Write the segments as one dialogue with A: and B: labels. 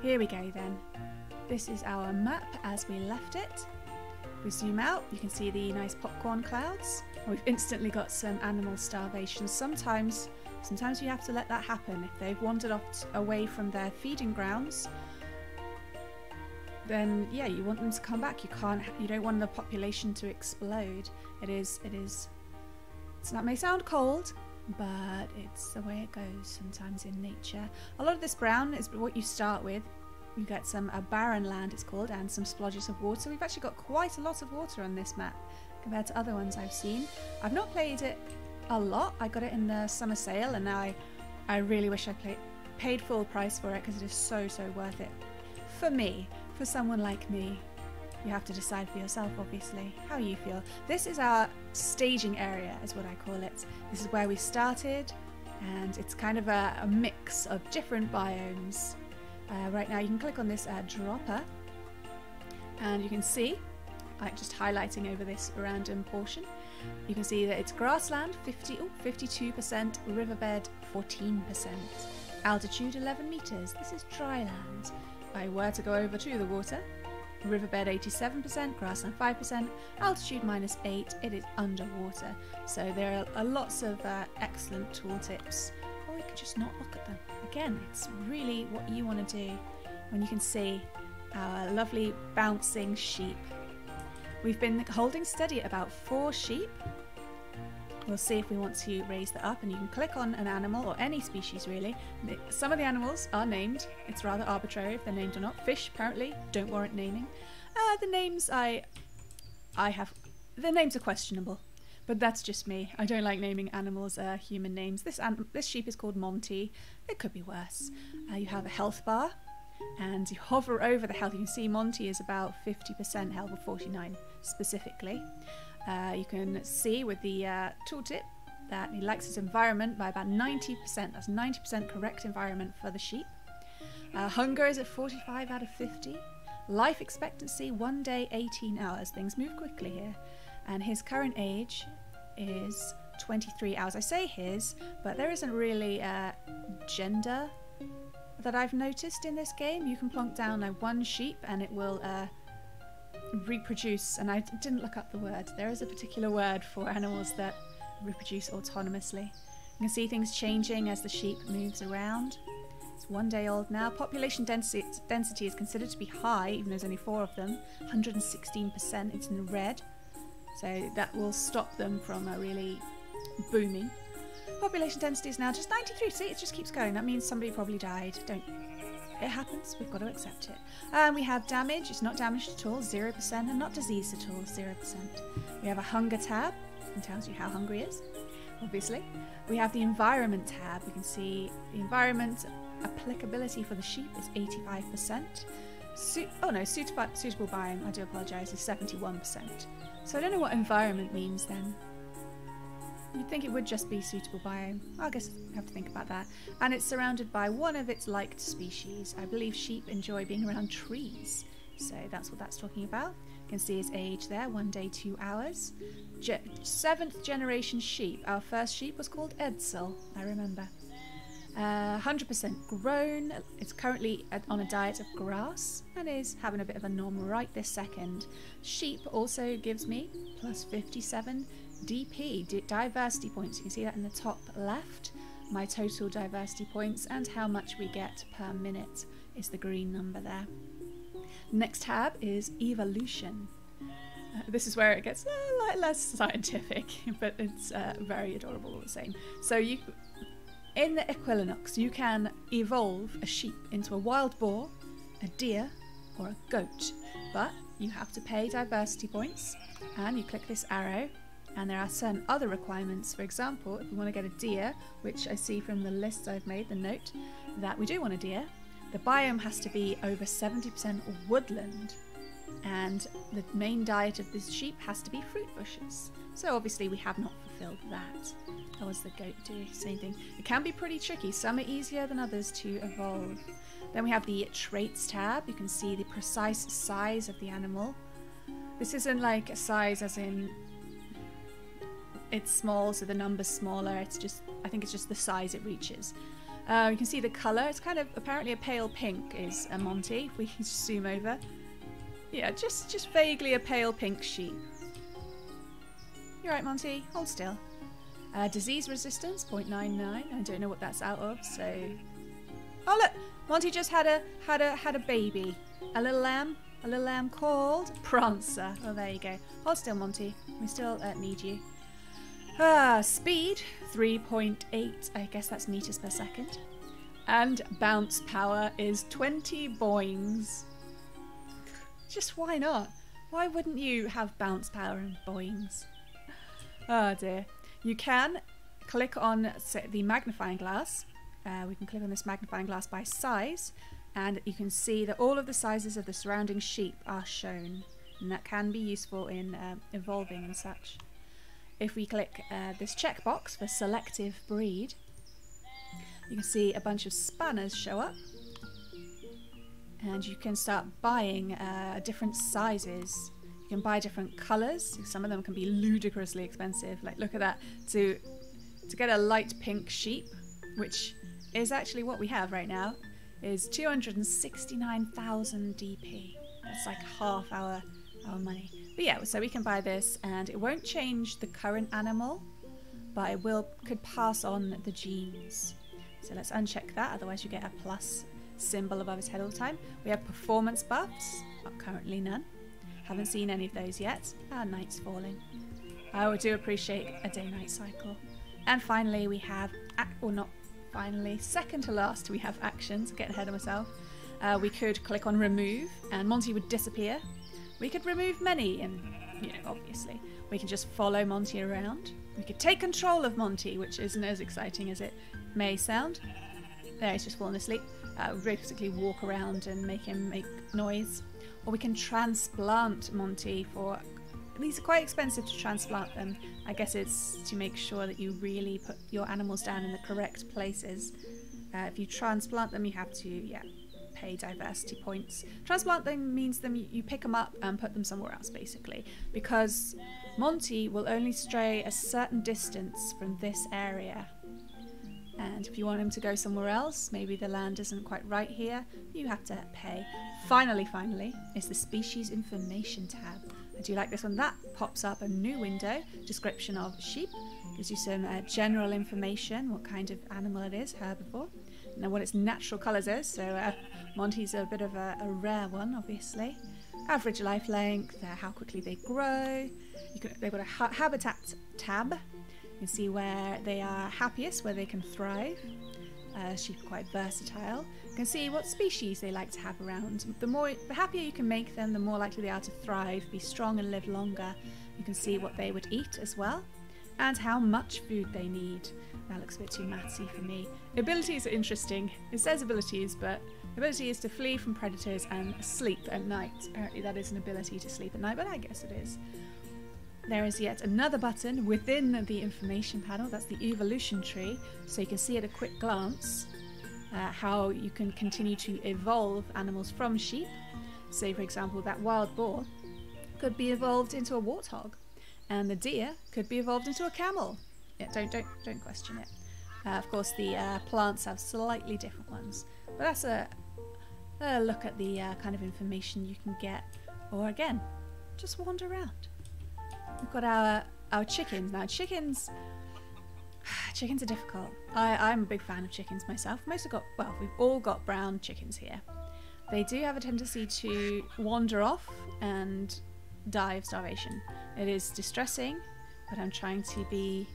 A: here we go then. This is our map as we left it. If we zoom out, you can see the nice popcorn clouds. We've instantly got some animal starvation. Sometimes you have to let that happen. If they've wandered off away from their feeding grounds, then yeah, you want them to come back. You don't want the population to explode. That may sound cold, but it's the way it goes sometimes in nature. A lot of this brown is what you start with. You get some barren land, it's called, and some splodges of water. We've actually got quite a lot of water on this map compared to other ones I've seen. I've not played it a lot. I got it in the summer sale, and now I really wish I paid full price for it, because it is so worth it. For me, for someone like me. You have to decide for yourself, obviously, how you feel. This is our staging area, is what I call it. This is where we started, and it's kind of a mix of different biomes. Right now you can click on this dropper, and you can see, like just highlighting over this random portion, you can see that it's grassland 52%, riverbed 14%, altitude 11 meters. This is dry land. If I were to go over to the water, riverbed 87%, grassland 5%, altitude -8, it is underwater. So there are lots of excellent tooltips, or you could just not look at them. Again, it's really what you want to do when you can see our lovely bouncing sheep. We've been holding steady at about 4 sheep. We'll see if we want to raise that up, and you can click on an animal, or any species really. Some of the animals are named. It's rather arbitrary if they're named or not. Fish apparently don't warrant naming. The names the names are questionable, but that's just me. I don't like naming animals human names. This sheep is called Monty. It could be worse. You have a health bar, and you hover over the health. You can see Monty is about 50% health, or 49 specifically. You can see with the tooltip that he likes his environment by about 90%. That's 90% correct environment for the sheep. Hunger is at 45 out of 50. Life expectancy 1 day 18 hours. Things move quickly here. And his current age is 23 hours. I say his, but there isn't really a gender that I've noticed in this game. You can plonk down one sheep and it will reproduce, and I didn't look up the word. There is a particular word for animals that reproduce autonomously. You can see things changing as the sheep moves around. It's 1 day old now. Population density is considered to be high, even though there's only 4 of them. 116%, it's in red. So that will stop them from really booming. Population density is now just 93. See, it just keeps going. That means somebody probably died. It happens, we've got to accept it. And we have damage, it's not damaged at all, 0%, and not diseased at all, 0%. We have a hunger tab, it tells you how hungry he is, obviously. We have the environment tab, we can see the environment applicability for the sheep is 85%. Suitable biome, I do apologise, is 71%. So I don't know what environment means then. You'd think it would just be suitable biome. I guess I have to think about that. And it's surrounded by one of its liked species. I believe sheep enjoy being around trees. So that's what that's talking about. You can see his age there, 1 day 2 hours. 7th generation sheep. Our first sheep was called Edsel, I remember. 100% grown. It's currently on a diet of grass and is having a bit of a nom right this second. Sheep also gives me plus 57 DP, diversity points. You can see that in the top left. My total diversity points and how much we get per minute is the green number there. Next tab is evolution. This is where it gets less scientific, but it's very adorable all the same. So in the Equilinox, you can evolve a sheep into a wild boar, a deer, or a goat, but you have to pay diversity points, and you click this arrow, and there are certain other requirements. For example, if we want to get a deer, which I see from the list I've made, the note that we do want a deer, the biome has to be over 70% woodland, and the main diet of this sheep has to be fruit bushes. So obviously we have not fulfilled that. Or does the goat do the same thing? It can be pretty tricky. Some are easier than others to evolve. Then we have the traits tab. You can see the precise size of the animal. This isn't like a size as in it's small, so the number's smaller. It's just, I think it's just the size it reaches. You can see the colour. It's kind of apparently a pale pink is a Monty, if we can zoom over. Yeah, just vaguely a pale pink sheep. You're right, Monty. Hold still. Disease resistance, 0.99. I don't know what that's out of, so... Oh, look! Monty just had a baby. A little lamb called Prancer. Oh, there you go. Hold still, Monty. We still need you. Speed, 3.8. I guess that's meters per second. And bounce power is 20 boings. Just why not? Why wouldn't you have bounce power and boings? Oh dear. You can click on the magnifying glass. We can click on this magnifying glass by size, and you can see that all of the sizes of the surrounding sheep are shown, and that can be useful in evolving and such. If we click this checkbox for selective breed, you can see a bunch of spanners show up, and you can start buying different sizes. You can buy different colours. Some of them can be ludicrously expensive. Like, look at that. To get a light pink sheep, which is actually what we have right now, is 269,000 DP. That's like half our money. But yeah, so we can buy this, and it won't change the current animal, but it could pass on the genes. So let's uncheck that, otherwise you get a plus symbol above his head all the time. We have performance buffs, currently none. Haven't seen any of those yet. Night's falling. I do appreciate a day-night cycle. And finally we have, or not finally, second to last, we have actions. Getting ahead of myself. We could click on remove, and Monty would disappear. We could remove many, and obviously we can just follow Monty around. We could take control of Monty, which isn't as exciting as it may sound. There, he's just fallen asleep. Basically walk around and make him make noise. Or we can transplant Monty for... These are quite expensive to transplant them. I guess it's to make sure that you really put your animals down in the correct places. If you transplant them, you have to, pay diversity points. Transplant them means you pick them up and put them somewhere else, basically. Because Monty will only stray a certain distance from this area. And if you want him to go somewhere else, maybe the land isn't quite right here, you have to pay. Finally, is the species information tab. I do like this one. That pops up a new window. Description of sheep. Gives you some general information, what kind of animal it is, herbivore. And what its natural colours is. So Monty's a bit of a rare one, obviously. Average life length, how quickly they grow. They've got a habitat tab. You can see where they are happiest, where they can thrive. Sheep are quite versatile. You can see what species they like to have around. The happier you can make them, the more likely they are to thrive, be strong and live longer. You can see what they would eat as well, and how much food they need. That looks a bit too mathsy for me. Abilities are interesting. It says abilities, but ability is to flee from predators and sleep at night. Apparently that is an ability to sleep at night, but I guess it is. There is yet another button within the information panel. That's the evolution tree. So you can see at a quick glance how you can continue to evolve animals from sheep. Say, for example, that wild boar could be evolved into a warthog, and the deer could be evolved into a camel. Yeah, don't question it. Of course, the plants have slightly different ones, but that's a look at the kind of information you can get. Or again, just wander around. We've got our chickens now. Chickens are difficult. I'm a big fan of chickens myself. We've all got brown chickens here. They do have a tendency to wander off and die of starvation. It is distressing, but I'm trying to be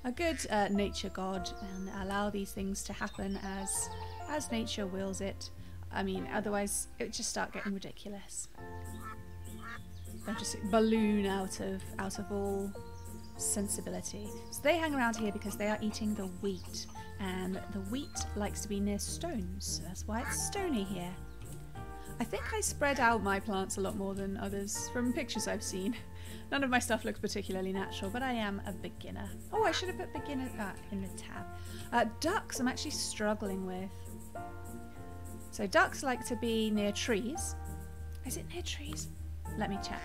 A: a good nature god and allow these things to happen as nature wills it. I mean, otherwise it would just start getting ridiculous. They'll just balloon out of all sensibility. So they hang around here because they are eating the wheat, and the wheat likes to be near stones, so that's why it's stony here. I think I spread out my plants a lot more than others from pictures I've seen. None of my stuff looks particularly natural, but I am a beginner. Oh, I should have put beginner in the tab. Ducks I'm actually struggling with. So ducks like to be near trees. Is it near trees? Let me check.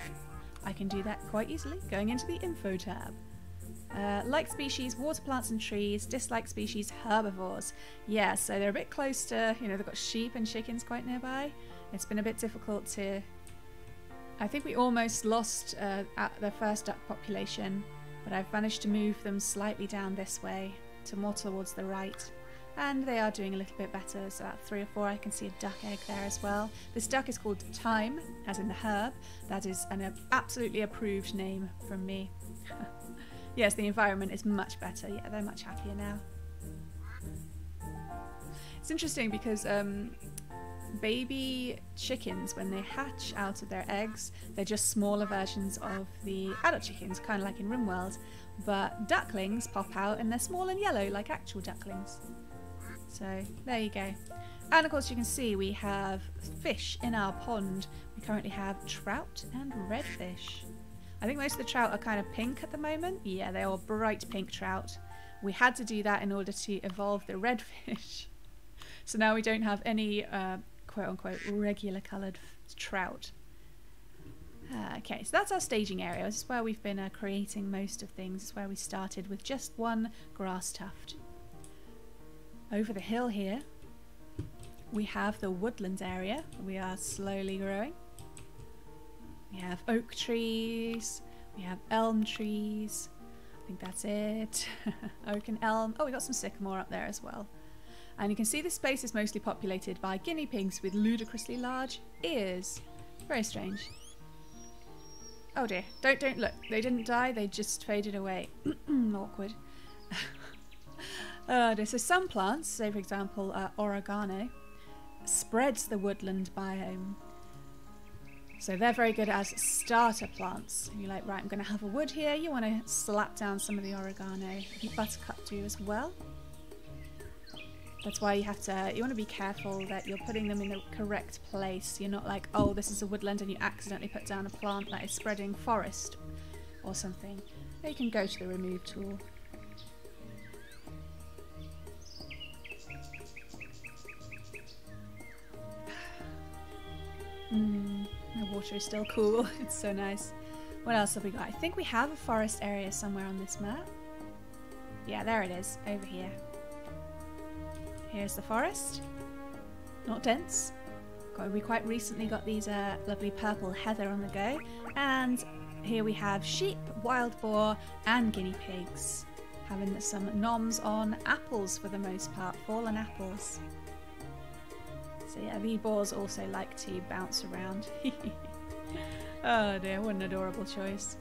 A: I can do that quite easily, going into the info tab. Like species, water plants and trees. Dislike species, herbivores. Yeah, so they're a bit close to, you know, they've got sheep and chickens quite nearby. It's been a bit difficult to... I think we almost lost the first duck population, but I've managed to move them slightly down this way, to more towards the right. And they are doing a little bit better, so about 3 or 4. I can see a duck egg there as well. This duck is called Thyme, as in the herb. That is an absolutely approved name from me. Yes, the environment is much better. Yeah, they're much happier now. It's interesting because baby chickens, when they hatch out of their eggs, they're just smaller versions of the adult chickens, kind of like in RimWorld. But ducklings pop out and they're small and yellow like actual ducklings. So there you go. And of course you can see we have fish in our pond. We currently have trout and redfish. I think most of the trout are kind of pink at the moment. Yeah, they are bright pink trout. We had to do that in order to evolve the redfish. So now we don't have any quote-unquote regular coloured trout. Okay, so that's our staging area. This is where we've been creating most of things. This is where we started with just one grass tuft. Over the hill here, we have the woodlands area. We are slowly growing. We have oak trees, we have elm trees, I think that's it. Oak and elm. Oh, we got some sycamore up there as well. And you can see this space is mostly populated by guinea pigs with ludicrously large ears. Very strange. Oh dear, don't look. They didn't die, they just faded away. Awkward. So some plants, say for example oregano, spreads the woodland biome. So they're very good as starter plants. You're like, right, I'm going to have a wood here. You want to slap down some of the oregano. I think buttercup do as well. That's why you have to, you want to be careful that you're putting them in the correct place. You're not like, oh, this is a woodland and you accidentally put down a plant that is spreading forest or something. You can go to the remove tool. The water is still cool. It's so nice. What else have we got? I think we have a forest area somewhere on this map. Yeah, there it is, over here. Here's the forest. Not dense. We quite recently got these lovely purple heather on the go. And here we have sheep, wild boar, and guinea pigs. Having some noms on apples for the most part, fallen apples. So yeah, the boars also like to bounce around. Oh dear, what an adorable choice.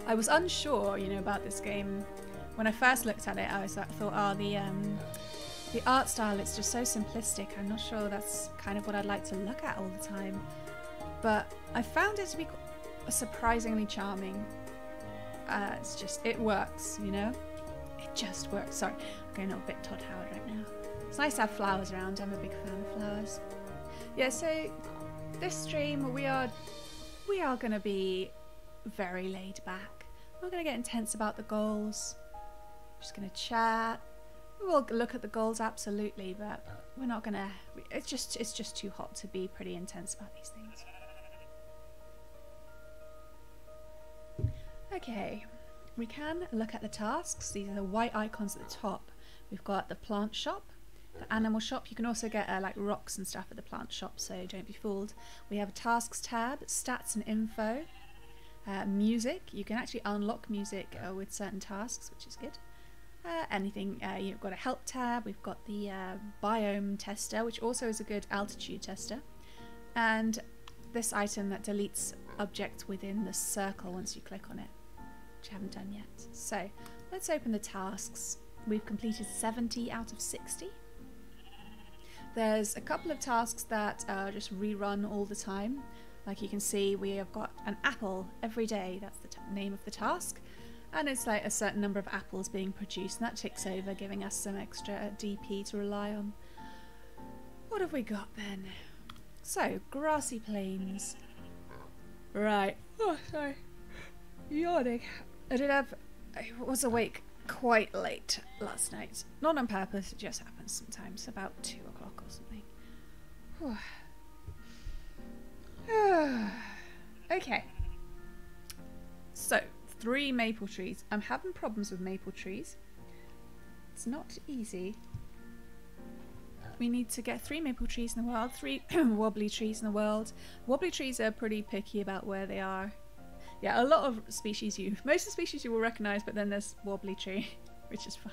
A: I was unsure, you know, about this game. When I first looked at it, I thought, oh, the art style, it's just so simplistic. I'm not sure that's kind of what I'd like to look at all the time. But I found it to be surprisingly charming. It's just, it works, you know? It just works. Sorry, I'm going a little bit Todd Howard right now. It's nice to have flowers around. I'm a big fan of flowers. Yeah, so this stream we are going to be very laid back. We're not going to get intense about the goals. We're just going to chat. We'll look at the goals absolutely, but we're not going to. It's just too hot to be pretty intense about these things. Okay, we can look at the tasks. These are the white icons at the top. We've got the plant shop. The animal shop. You can also get like rocks and stuff at the plant shop, so don't be fooled. We have a tasks tab, stats and info, music. You can actually unlock music with certain tasks, which is good. Anything, you've got a help tab. We've got the biome tester, which also is a good altitude tester, and this item that deletes objects within the circle once you click on it, which I haven't done yet. So let's open the tasks. We've completed 70 out of 60. There's a couple of tasks that just rerun all the time. Like you can see, we have got an apple every day. That's the name of the task. And it's like a certain number of apples being produced, and that ticks over, giving us some extra DP to rely on. What have we got then? So, grassy plains. Right. Oh, sorry. Yawning. I was awake quite late last night. Not on purpose, it just happens sometimes. About 2 o'clock or something. Okay. So, 3 maple trees. I'm having problems with maple trees. It's not easy. We need to get 3 maple trees in the world, 3 wobbly trees in the world. Wobbly trees are pretty picky about where they are. Yeah, a lot of species most of the species you will recognise, but then there's wobbly tree, which is fine.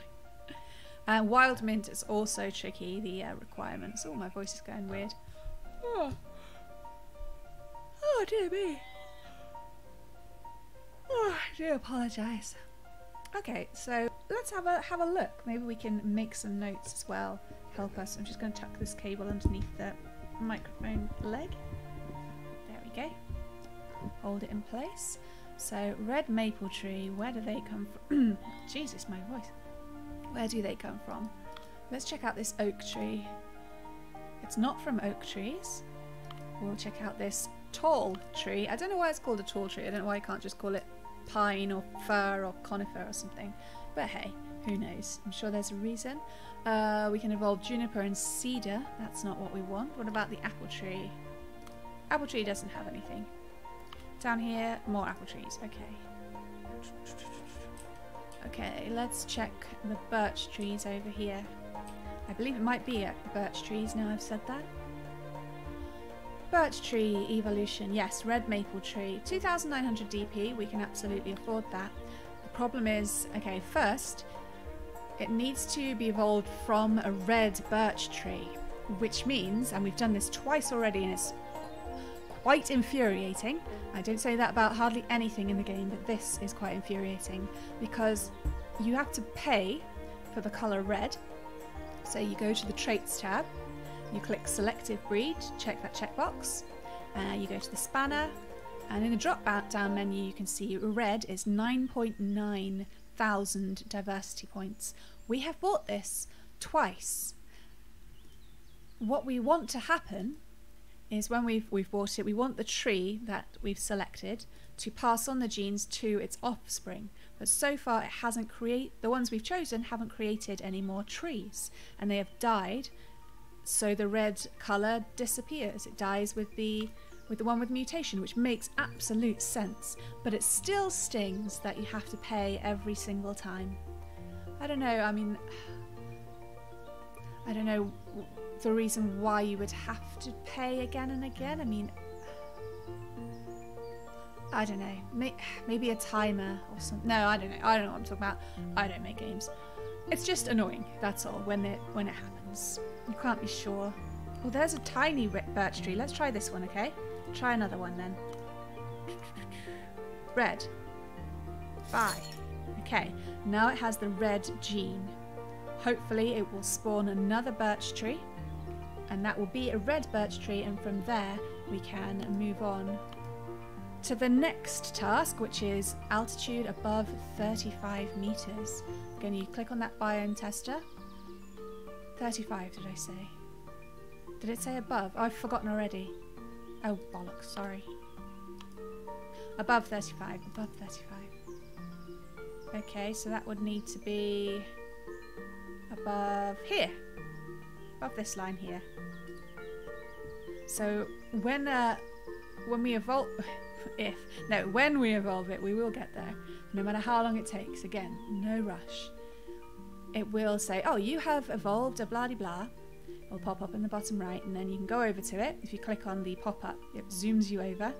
A: And wild mint is also tricky, the requirements. Oh, my voice is going weird. Oh dear me. Oh, I do apologise. Okay, so let's have a look. Maybe we can make some notes as well. Help us. I'm just going to tuck this cable underneath the microphone leg. There we go. Hold it in place. So red maple tree, where do they come from? Jesus, my voice. Where do they come from? Let's check out this oak tree. It's not from oak trees. We'll check out this tall tree. I don't know why it's called a tall tree. I don't know why I can't just call it pine or fir or conifer or something. But hey, who knows? I'm sure there's a reason. We can evolve juniper and cedar. That's not what we want. What about the apple tree? Apple tree doesn't have anything. Down here, more apple trees. Okay. Okay, let's check the birch trees over here. I believe it might be birch trees now I've said that. Birch tree evolution. Yes, red maple tree. 2,900 DP. We can absolutely afford that. The problem is, okay, first, it needs to be evolved from a red birch tree, which means, and we've done this twice already and it's quite infuriating. I don't say that about hardly anything in the game, but this is quite infuriating because you have to pay for the colour red. So you go to the traits tab, you click selective breed, check that checkbox, you go to the spanner, and in the drop down menu you can see red is 9.9 thousand diversity points. We have bought this twice. What we want to happen is when we've bought it, we want the tree that we've selected to pass on the genes to its offspring. But so far it hasn't the ones we've chosen haven't created any more trees, and they have died, so the red colour disappears. It dies with the one with mutation, which makes absolute sense, but it still stings that you have to pay every single time. I don't know, I mean, I don't know the reason why you would have to pay again and again. I mean, I don't know, maybe a timer or something. No, I don't know what I'm talking about. I don't make games. It's just annoying, that's all, when it happens. You can't be sure. Oh, there's a tiny birch tree. Let's try this one, okay? Try another one then. Red. Bye. Okay, now it has the red gene. Hopefully it will spawn another birch tree, and that will be a red birch tree, and from there we can move on to the next task, which is altitude above 35 meters. Again, you click on that biome tester. 35, did I say? Did it say above? Oh, I've forgotten already. Oh, bollocks, sorry. Above 35, above 35. Okay, so that would need to be above here. Above this line here. So when we evolve, when we evolve it, we will get there. No matter how long it takes. Again, no rush. It will say, oh, you have evolved a blah-de-blah. It'll pop up in the bottom right, and then you can go over to it. If you click on the pop-up, it zooms you over,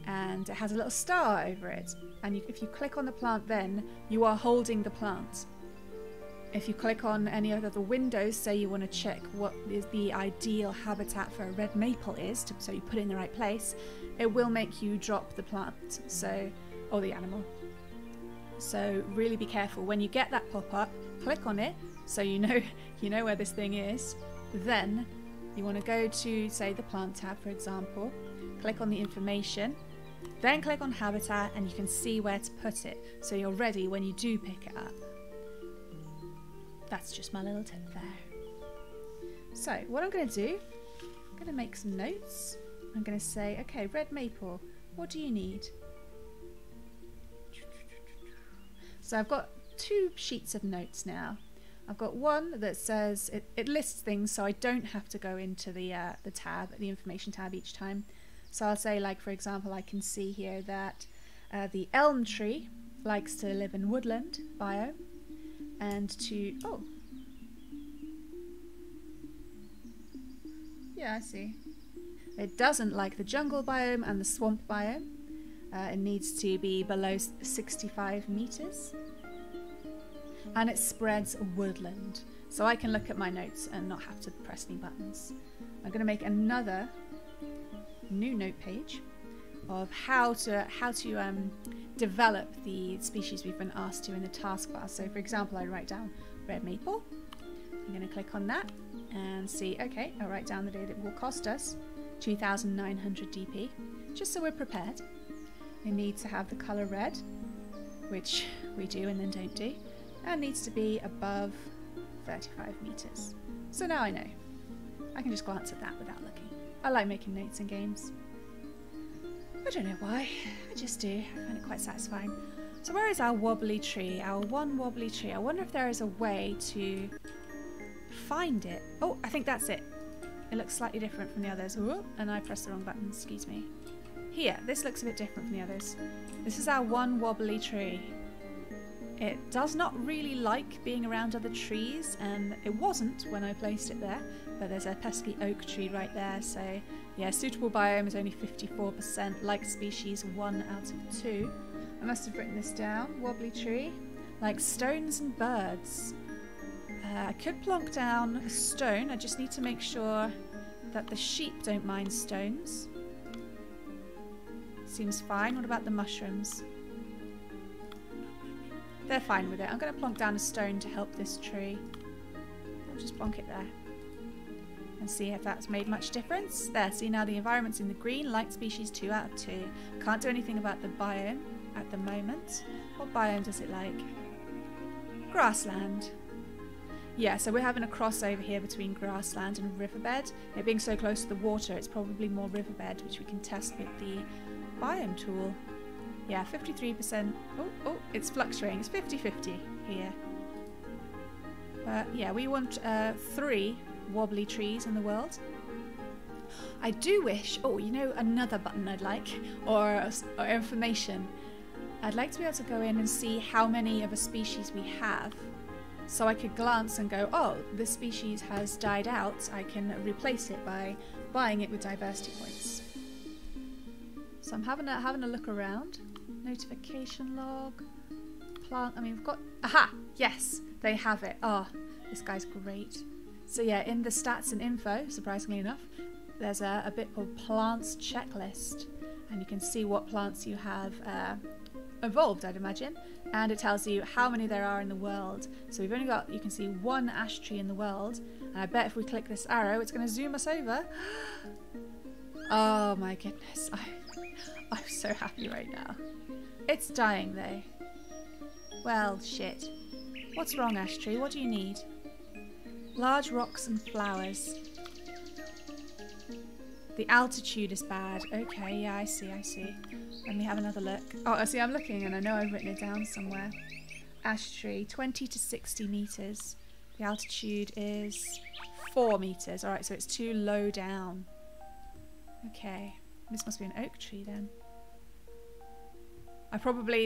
A: and it has a little star over it. And if you click on the plant, then you are holding the plant. If you click on any of the windows, say you want to check what is the ideal habitat for a red maple is, so you put it in the right place, it will make you drop the plant, or the animal. So really be careful. When you get that pop-up, click on it, so you know where this thing is. Then you want to go to, say, the plant tab, for example, click on the information, then click on habitat, and you can see where to put it, so you're ready when you do pick it up. That's just my little tip there. So what I'm going to do, I'm going to make some notes. I'm going to say, okay, red maple, what do you need? So I've got 2 sheets of notes now. I've got one that says, it lists things so I don't have to go into the tab, the information tab each time. So I'll say, like, for example, I can see here that the elm tree likes to live in woodland biome, and to... Oh. Yeah, I see. It doesn't like the jungle biome and the swamp biome. It needs to be below 65 meters. And it spreads woodland. So I can look at my notes and not have to press any buttons. I'm going to make another new note page of how to develop the species we've been asked to in the taskbar. So for example, I write down red maple. I'm going to click on that and see, okay, I'll write down the date it will cost us 2,900 DP, just so we're prepared. It needs to have the colour red, which we do and then don't do, and needs to be above 35 meters. So now I know. I can just glance at that without looking. I like making notes in games. I don't know why, I just do. I find it quite satisfying. So where is our wobbly tree? Our one wobbly tree. I wonder if there is a way to find it. Oh, I think that's it. It looks slightly different from the others. Ooh, and I pressed the wrong button, excuse me. Here, this looks a bit different from the others. This is our one wobbly tree. It does not really like being around other trees, and it wasn't when I placed it there, but there's a pesky oak tree right there, so yeah, suitable biome is only 54%, like species 1 out of 2. I must have written this down. Wobbly tree, like stones and birds. I could plonk down a stone, I just need to make sure that the sheep don't mind stones. Seems fine. What about the mushrooms? They're fine with it. I'm going to plonk down a stone to help this tree. I'll just plonk it there and see if that's made much difference. There, see now the environment's in the green, like species 2 out of 2. Can't do anything about the biome at the moment. What biome does it like? Grassland. Yeah, so we're having a crossover here between grassland and riverbed. It being so close to the water, it's probably more riverbed, which we can test with the biome tool. Yeah, 53%. Oh, it's fluctuating. It's 50-50 here. But yeah, we want 3 wobbly trees in the world. I do wish, oh, you know, another button I'd like, or information. I'd like to be able to go in and see how many of a species we have. So I could glance and go, oh, this species has died out. I can replace it by buying it with diversity points. So I'm having a look around. Notification log. Plant. I mean, we've got... Aha! Yes! They have it. Oh, this guy's great. So yeah, in the stats and info, surprisingly enough, there's a bit called plants checklist. And you can see what plants you have evolved, I'd imagine. And it tells you how many there are in the world. So we've only got, you can see 1 ash tree in the world. And I bet if we click this arrow, it's going to zoom us over. Oh my goodness. I'm so happy right now. It's dying though. Well, shit. What's wrong, ash tree? What do you need? Large rocks and flowers. The altitude is bad. Okay, yeah, I see. Let me have another look. Oh, see, I'm looking and I know I've written it down somewhere. Ash tree, 20 to 60 meters. The altitude is 4 meters. Alright, so it's too low down. Okay. This must be an oak tree then.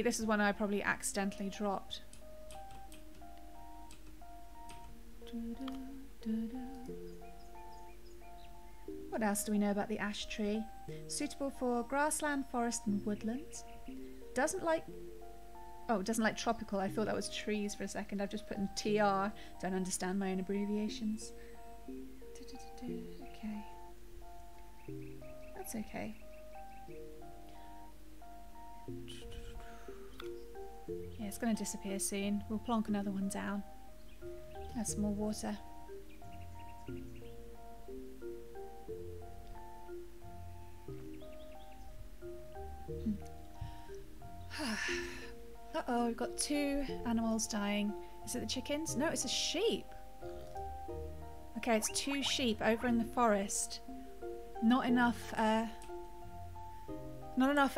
A: This is one I probably accidentally dropped. What else do we know about the ash tree? Suitable for grassland, forest and woodlands. Doesn't like tropical. I thought that was trees for a second. I've just put in TR. Don't understand my own abbreviations. Okay. That's okay. Yeah, it's going to disappear soon. We'll plonk another one down. Add some more water. Uh-oh, we've got 2 animals dying. Is it the chickens? No, it's a sheep. Okay, it's 2 sheep over in the forest. Not enough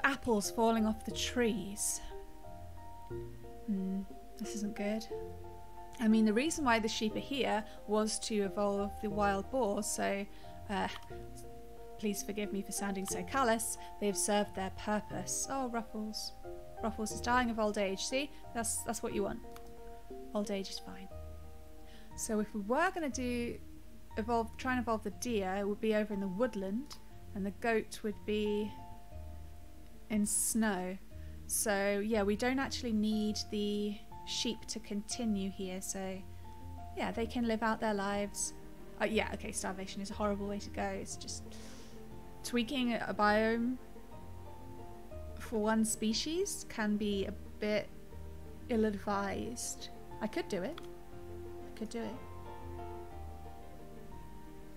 A: apples falling off the trees. This isn't good. I mean, the reason why the sheep are here was to evolve the wild boar, so please forgive me for sounding so callous. They've served their purpose. Oh, Ruffles. Ruffles is dying of old age. See? That's what you want. Old age is fine. So if we were going to try and evolve the deer, it would be over in the woodland, and the goat would be in snow. So yeah, we don't actually need the sheep to continue here, so yeah, they can live out their lives. Yeah, okay, starvation is a horrible way to go. It's just tweaking a biome for one species can be a bit ill-advised. I could do it.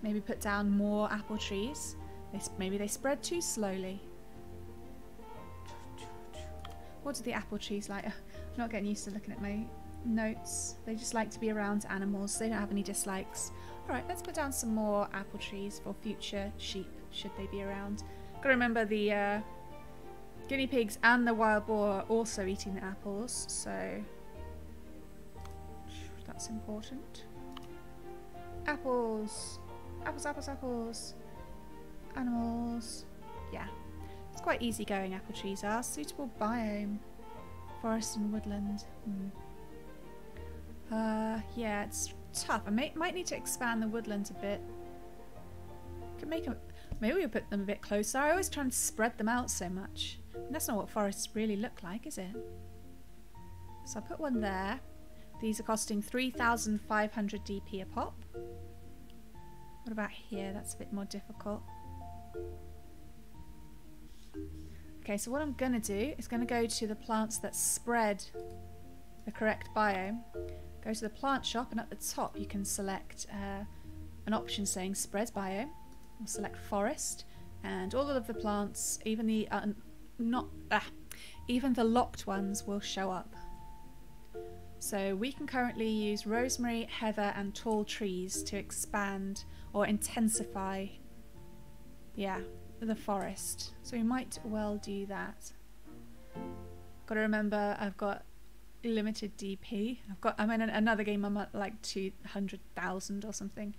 A: Maybe put down more apple trees. Maybe they spread too slowly. What do the apple trees like? I'm not getting used to looking at my notes. They just like to be around animals. They don't have any dislikes. Alright, let's put down some more apple trees for future sheep, should they be around. Gotta remember the guinea pigs and the wild boar are also eating the apples, so that's important. Apples. Apples. Animals. Yeah. It's quite easy going, apple trees are. Suitable biome. Forest and woodland. Yeah, it's tough. I might need to expand the woodlands a bit. Could make them, maybe we'll put them a bit closer. I always try and spread them out so much. And that's not what forests really look like, is it? So I'll put one there. These are costing 3,500 DP a pop. What about here? That's a bit more difficult. Okay, so what I'm going to do is going to go to the plants that spread the correct biome. Go to the plant shop, and at the top you can select an option saying spread biome. We'll select forest, and all of the plants, even the even the locked ones, will show up. So we can currently use rosemary, heather and tall trees to expand or intensify, yeah, the forest. So we might well do that. Got to remember I've got limited DP. I'm in another game, I'm at like 200,000 or something.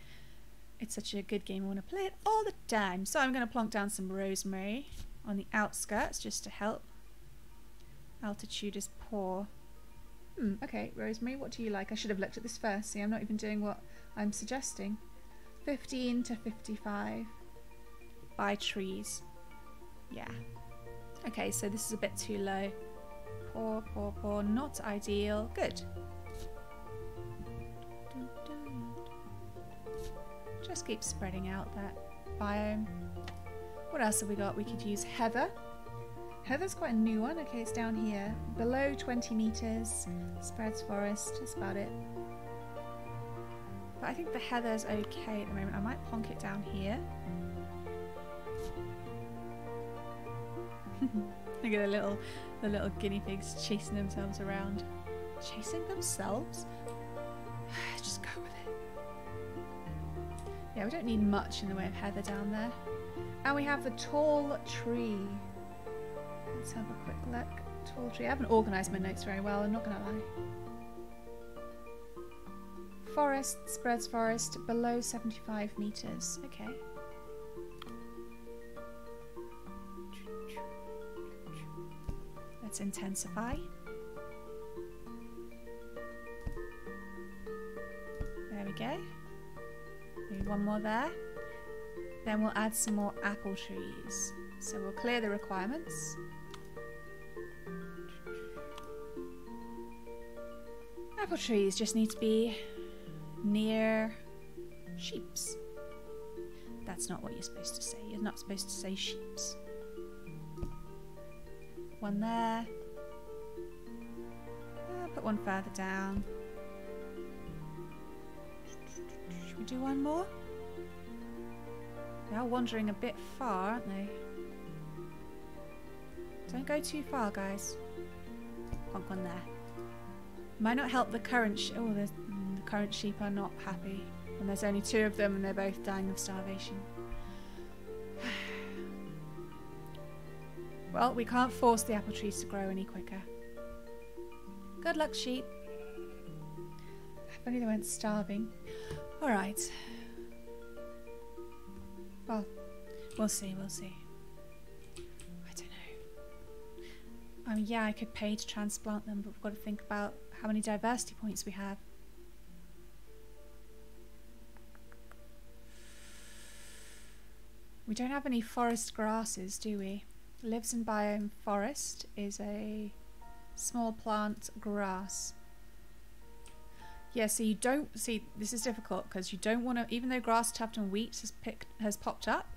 A: It's such a good game, I want to play it all the time. So I'm going to plonk down some rosemary on the outskirts just to help. Altitude is poor. Okay, rosemary, what do you like? I should have looked at this first. See, I'm not even doing what I'm suggesting. 15 to 55. Buy trees. Yeah. Okay, so this is a bit too low. Poor, not ideal. Good. Just keep spreading out that biome. What else have we got? We could use heather. Heather's quite a new one. Okay, it's down here. Below 20 meters. Spreads forest. That's about it. But I think the heather's okay at the moment. I might plonk it down here. Look at the little guinea pigs chasing themselves around. Chasing themselves? Just go with it. Yeah, we don't need much in the way of heather down there. And we have the tall tree. Let's have a quick look. Tall tree. I haven't organised my notes very well, I'm not going to lie. Forest, spreads forest, below 75 metres. Okay. Let's intensify. There we go. Maybe one more there. Then we'll add some more apple trees. So we'll clear the requirements. Apple trees just need to be near sheeps. That's not what you're supposed to say. You're not supposed to say sheeps. One there. Put one further down. Should we do one more? They are wandering a bit far, aren't they? Don't go too far, guys. Plonk one there. Might not help the current the current sheep are not happy. And there's only 2 of them and they're both dying of starvation. Well, we can't force the apple trees to grow any quicker. Good luck, sheep. If only they weren't starving. Alright. Well, we'll see. I don't know. I mean, yeah, I could pay to transplant them, but we've got to think about how many diversity points we have. We don't have any forest grasses, do we? Lives in biome forest is a small plant grass. Yeah, so you don't see, this is difficult because you don't want to, even though grass, tuft and wheat has popped up,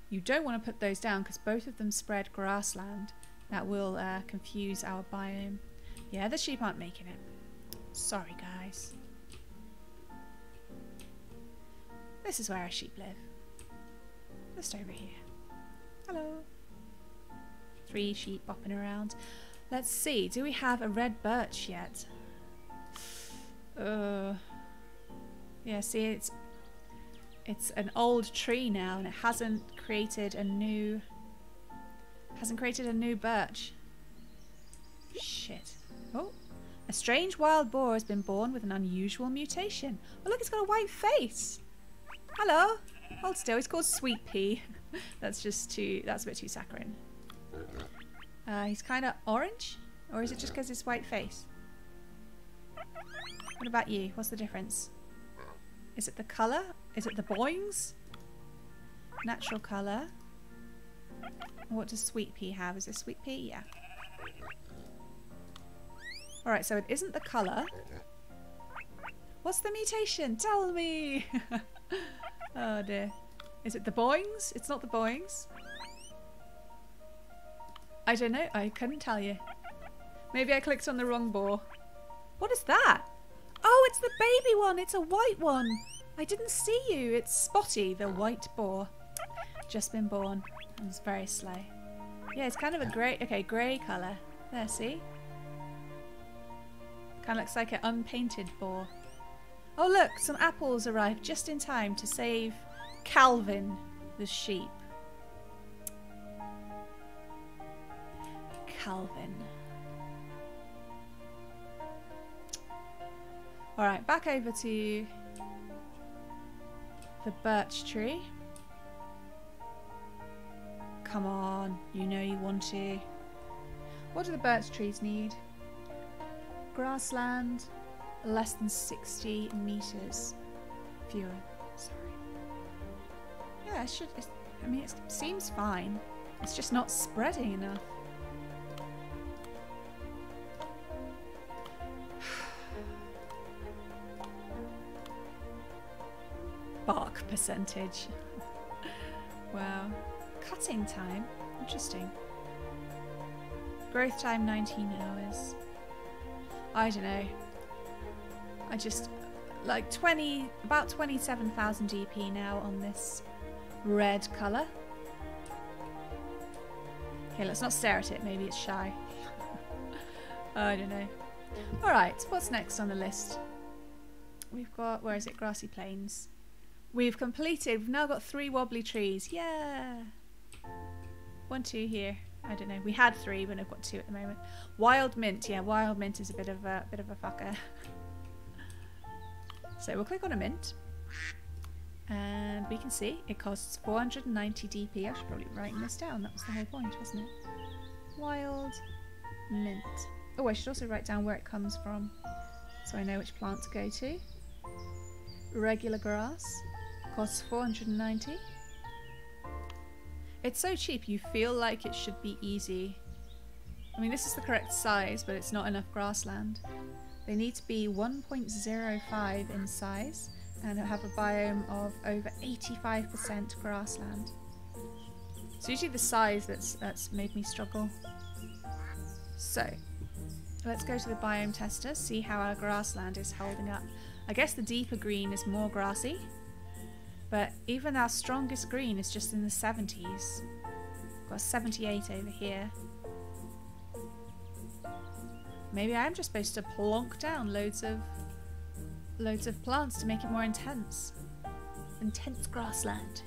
A: you don't want to put those down because both of them spread grassland. That will confuse our biome. Yeah, the sheep aren't making it. Sorry, guys. This is where our sheep live. Just over here. Hello. 3 sheep bopping around. Let's see. Do we have a red birch yet? Yeah, see, it's an old tree now, and it hasn't created a new birch. Shit. Oh, a strange wild boar has been born with an unusual mutation. Oh, look, it's got a white face. Hello. Hold still. He's called Sweet Pea. That's a bit too saccharine. He's kind of orange, or is it just because his white face? What about you? What's the difference? Is it the colour? Is it the boings? Natural colour. What does Sweet Pea have? Is it Sweet Pea? Yeah. Alright, so it isn't the colour. What's the mutation? Tell me! Oh dear. Is it the boings? It's not the boings. I don't know. I couldn't tell you. Maybe I clicked on the wrong boar. What is that? Oh, it's the baby one. It's a white one. I didn't see you. It's Spotty, the white boar. Just been born. It's very slow. Yeah, it's kind of a grey, okay, grey colour. There, see? Kind of looks like an unpainted boar. Oh look, some apples arrived just in time to save Calvin, the sheep. Calvin. Alright, back over to the birch tree. Come on, you know you want to. What do the birch trees need? Grassland, less than 60 meters. Fewer, sorry. Yeah, I mean, it seems fine. It's just not spreading enough. Bark percentage. Wow. Cutting time. Interesting. Growth time 19 hours. I don't know. I just like about 27,000 DP now on this red colour. Okay, let's not stare at it. Maybe it's shy. I don't know. Alright, what's next on the list? We've got, where is it? Grassy Plains. We've now got 3 wobbly trees. Yeah! 1, 2 here. I don't know. We had 3, but I've got 2 at the moment. Wild mint. Yeah, wild mint is a bit of a fucker. So we'll click on a mint. And we can see it costs 490 DP. I should probably be writing this down. That was the whole point, wasn't it? Wild mint. Oh, I should also write down where it comes from, so I know which plant to go to. Regular grass. Costs 490. It's so cheap, you feel like it should be easy. I mean, this is the correct size, but it's not enough grassland. They need to be 1.05 in size and have a biome of over 85% grassland. It's usually the size that's made me struggle. So, let's go to the biome tester, see how our grassland is holding up. I guess the deeper green is more grassy, but even our strongest green is just in the 70s. Got 78 over here. Maybe I am just supposed to plonk down loads of plants to make it more intense. Intense grassland.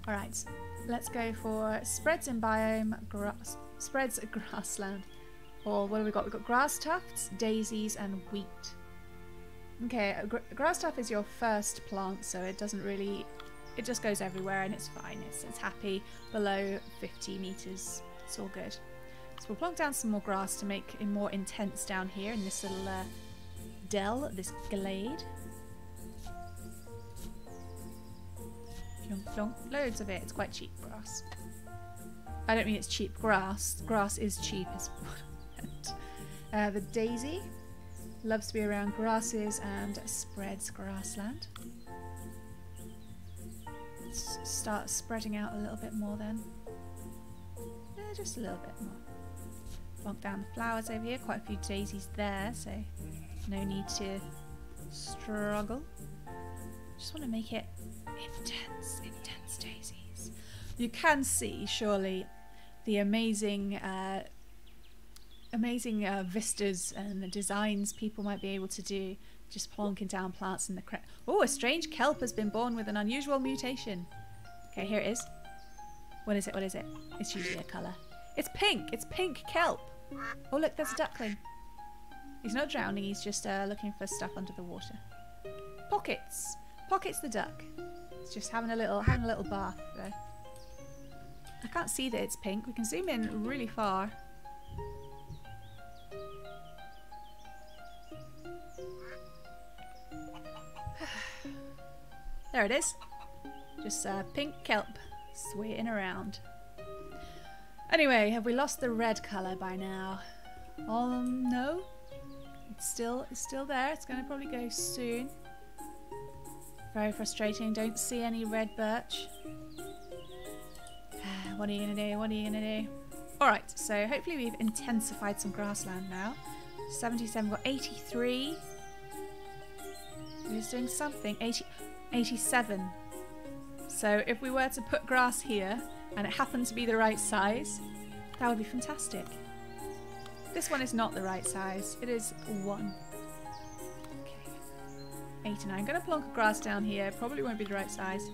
A: Alright, let's go for spreads in biome, spreads grassland. Or what have we got? We've got grass tufts, daisies, and wheat. Okay, grass tuft is your first plant, so it doesn't really, it just goes everywhere and it's fine. It's happy below 50 meters. It's all good. So we'll plonk down some more grass to make it more intense down here in this little dell, this glade. Plonk, plonk. Loads of it. It's quite cheap grass. I don't mean it's cheap grass. Grass is cheap is what I meant. The daisy loves to be around grasses and spreads grassland. Let's start spreading out a little bit more then. Just a little bit more. Plonk down the flowers over here. Quite a few daisies there, so no need to struggle. Just want to make it intense daisies. You can see, surely, the amazing vistas and the designs people might be able to do just plonking down plants in the correct... Oh, a strange kelp has been born with an unusual mutation. Okay, here it is. What is it? What is it? It's usually a colour. It's pink! It's pink kelp! Oh look, there's a duckling. He's not drowning, he's just looking for stuff under the water. Pockets! Pockets the duck. It's just having a little bath there. I can't see that it's pink. We can zoom in really far. There it is. Just pink kelp swaying around. Anyway, have we lost the red colour by now? No. It's still there. It's going to probably go soon. Very frustrating. Don't see any red birch. What are you going to do? What are you going to do? Alright, so hopefully we've intensified some grassland now. 77, we've got 83. We're just doing something. 87. So if we were to put grass here and it happened to be the right size, that would be fantastic. This one is not the right size. It is 1. Okay. 89. I'm going to plonk grass down here. Probably won't be the right size.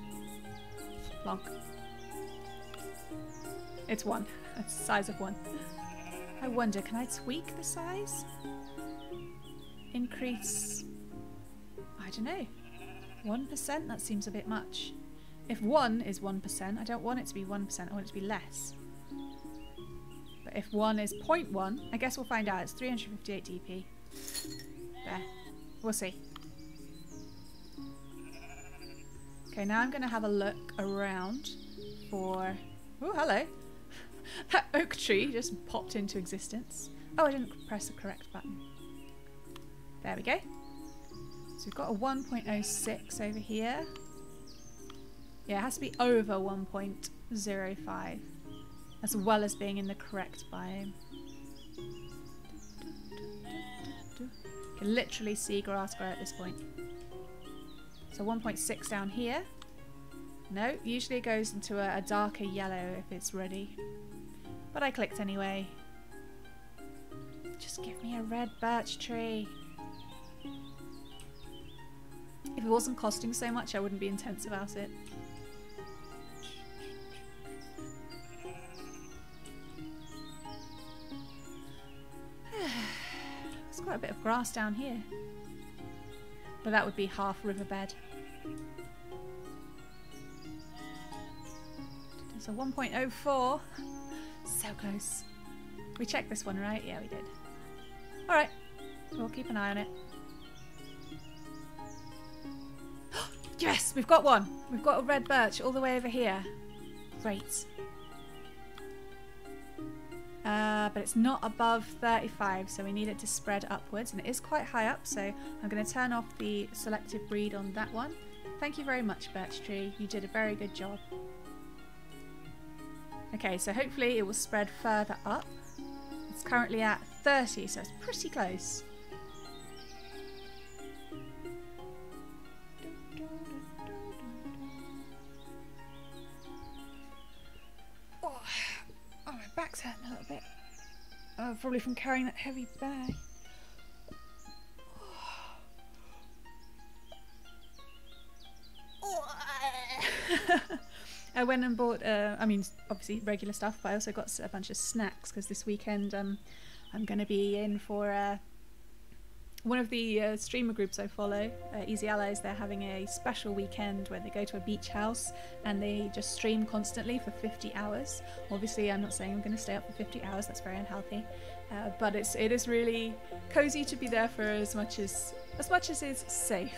A: Plonk. It's 1. It's the size of 1. I wonder, can I tweak the size? Increase... I don't know. 1%? That seems a bit much. If 1 is 1%, I don't want it to be 1%. I want it to be less. But if 1 is 0.1, I guess we'll find out. It's 358 dp. There. We'll see. Okay, now I'm going to have a look around for... Oh, hello. That oak tree just popped into existence. Oh, I didn't press the correct button. There we go. So we've got a 1.06 over here. Yeah, it has to be over 1.05, as well as being in the correct biome. You can literally see grass grow at this point. So 1.6 down here. No, usually it goes into a darker yellow if it's ready. But I clicked anyway. Just give me a red birch tree. If it wasn't costing so much, I wouldn't be intense about it. There's quite a bit of grass down here. But that would be half riverbed. So 1.04. So close. We checked this one, right? Yeah, we did. Alright. We'll keep an eye on it. Yes! We've got one! We've got a red birch all the way over here. Great. But it's not above 35, so we need it to spread upwards, and it is quite high up, so I'm going to turn off the selective breed on that one. Thank you very much, birch tree. You did a very good job. Okay, so hopefully it will spread further up. It's currently at 30, so it's pretty close. Oh, my back's hurting a little bit. Oh, probably from carrying that heavy bag. I went and bought, I mean, obviously regular stuff, but I also got a bunch of snacks because this weekend I'm going to be in for one of the streamer groups I follow, Easy Allies, they're having a special weekend where they go to a beach house and they just stream constantly for 50 hours. Obviously, I'm not saying I'm going to stay up for 50 hours, that's very unhealthy. But it is really cozy to be there for as much as is safe.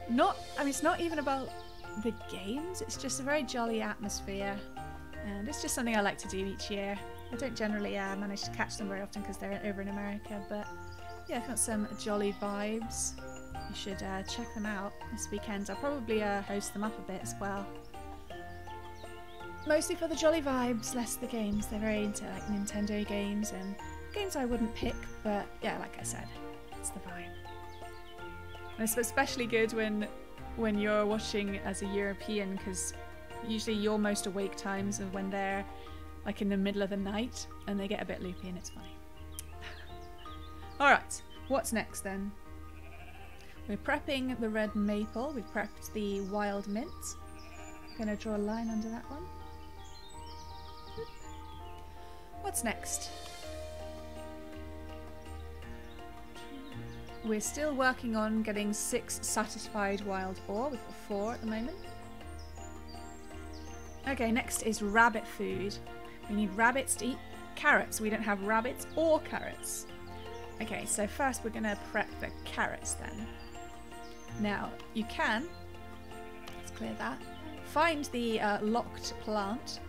A: It's not even about the games, it's just a very jolly atmosphere, and it's just something I like to do each year. I don't generally manage to catch them very often because they're over in America, but yeah, if you want some jolly vibes, you should check them out this weekend. I'll probably host them up a bit as well. Mostly for the jolly vibes, less the games. They're very into like Nintendo games and games I wouldn't pick, but yeah, like I said, it's the vibe. And it's especially good when you're watching as a European, because usually your most awake times are when they're like in the middle of the night and they get a bit loopy and it's funny. Alright, what's next then? We're prepping the red maple, we've prepped the wild mint. I'm going to draw a line under that one. What's next? We're still working on getting 6 satisfied wild boar. We've got 4 at the moment. Okay, next is rabbit food. We need rabbits to eat carrots. We don't have rabbits or carrots. Okay, so first we're going to prep the carrots then. Now, you can, let's clear that, find the locked plant,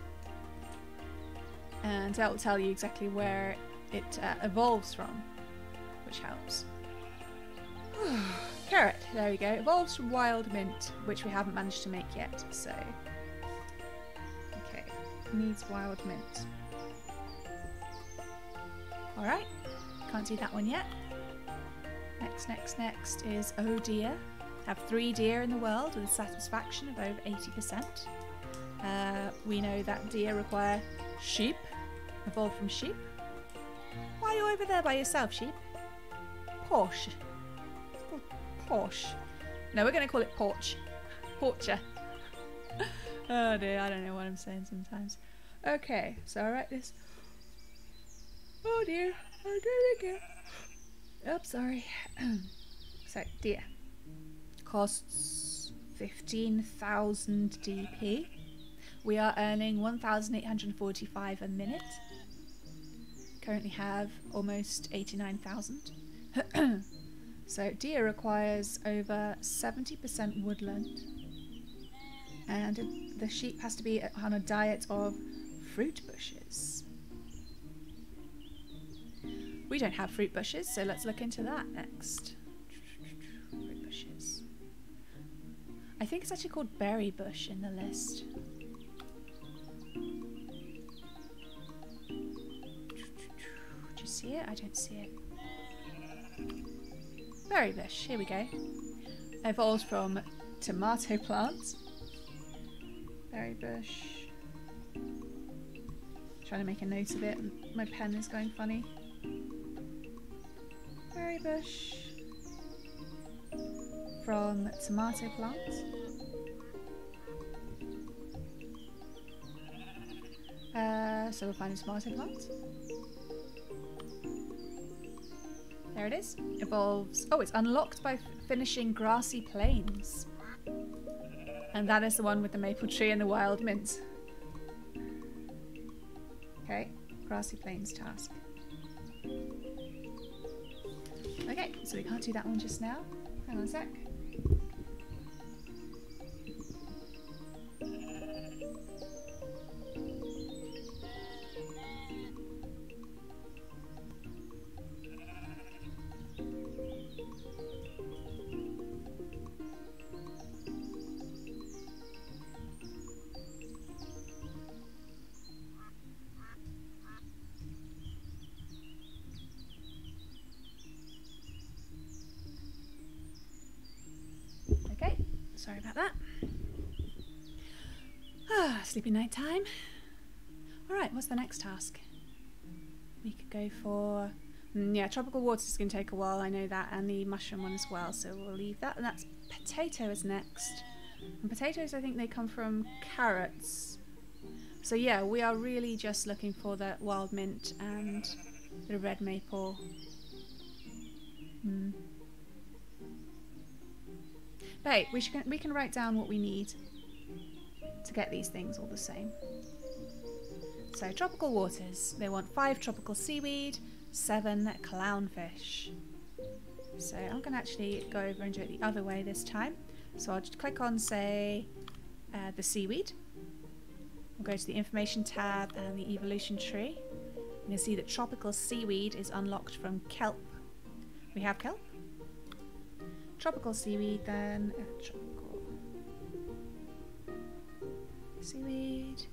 A: and that will tell you exactly where it evolves from, which helps. Carrot, there we go. Evolves from wild mint, which we haven't managed to make yet, so... Okay, needs wild mint. Alright, can't do that one yet. Next is oh deer. Have 3 deer in the world with a satisfaction of over 80%. We know that deer require sheep, evolved from sheep. Why are you over there by yourself, sheep? Porsche. It's called Porsche. No, we're going to call it Porch. Porcher. Oh dear, I don't know what I'm saying sometimes. Okay, so I'll write this. Oh dear, I'll do it again. Oops, sorry. So, deer. Costs 15,000 DP. We are earning 1,845 a minute. Currently have almost 89,000. So deer requires over 70% woodland. And the sheep has to be on a diet of fruit bushes. We don't have fruit bushes, so let's look into that next. Fruit bushes. I think it's actually called berry bush in the list. Do you see it? I don't see it. Berry bush, here we go. Evolves from tomato plants. Berry bush. Trying to make a note of it. My pen is going funny. Berry bush. From tomato plants. So we'll find a tomato plant. There it is. Evolves. Oh, it's unlocked by finishing grassy plains. And that is the one with the maple tree and the wild mint. Okay, grassy plains task. Okay, so we can't do that one just now. Hang on a sec. Sorry about that. Sleepy night time. Alright, what's the next task? We could go for... yeah, tropical waters is going to take a while, I know that, and the mushroom one as well, so we'll leave that. And that's potato is next. And potatoes, I think they come from carrots. So yeah, we are really just looking for the wild mint and the red maple. But hey, we can write down what we need to get these things all the same. So tropical waters. They want 5 tropical seaweed, 7 clownfish. So I'm going to actually go over and do it the other way this time. So I'll just click on, say, the seaweed. We'll go to the information tab and the evolution tree. You can see that tropical seaweed is unlocked from kelp. We have kelp. Tropical seaweed then. Tropical seaweed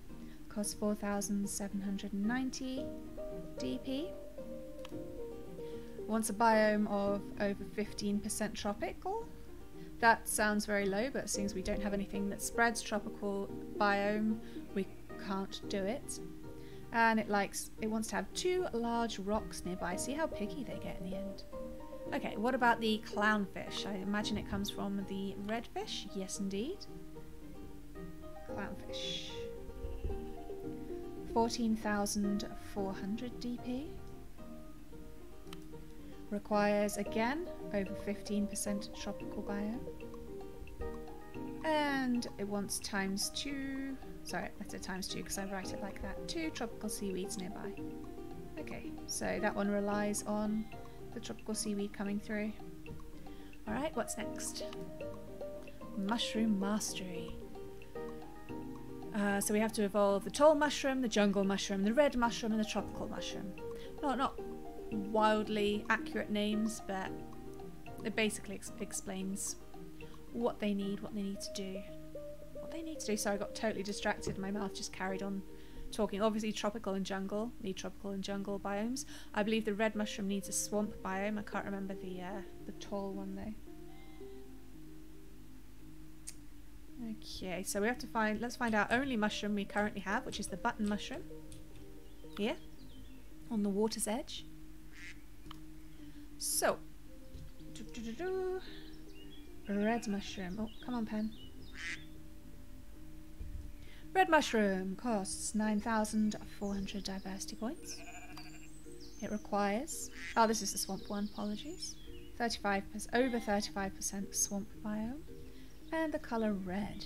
A: costs 4,790 DP. Wants a biome of over 15% tropical. That sounds very low, but it seems we don't have anything that spreads tropical biome. We can't do it. And it wants to have 2 large rocks nearby. See how picky they get in the end. Okay, what about the clownfish? I imagine it comes from the redfish. Yes, indeed. Clownfish. 14,400 DP. Requires, again, over 15% tropical biome. And it wants ×2. Sorry, that's a ×2 because I write it like that. 2 tropical seaweeds nearby. Okay, so that one relies on the tropical seaweed coming through. Alright, what's next? Mushroom mastery. So we have to evolve the tall mushroom, the jungle mushroom, the red mushroom, and the tropical mushroom. Not wildly accurate names, but it basically explains what they need to do. Sorry, I got totally distracted. My mouth just carried on talking. Obviously tropical and jungle need tropical and jungle biomes. I believe the red mushroom needs a swamp biome. I can't remember the tall one though. Okay, so we have to let's find our only mushroom we currently have, which is the button mushroom. Here, on the water's edge. So, red mushroom. Oh, come on, pen. Red mushroom costs 9,400 diversity points. It requires... Oh, this is the swamp one, apologies. Over 35% swamp biome. And the colour red.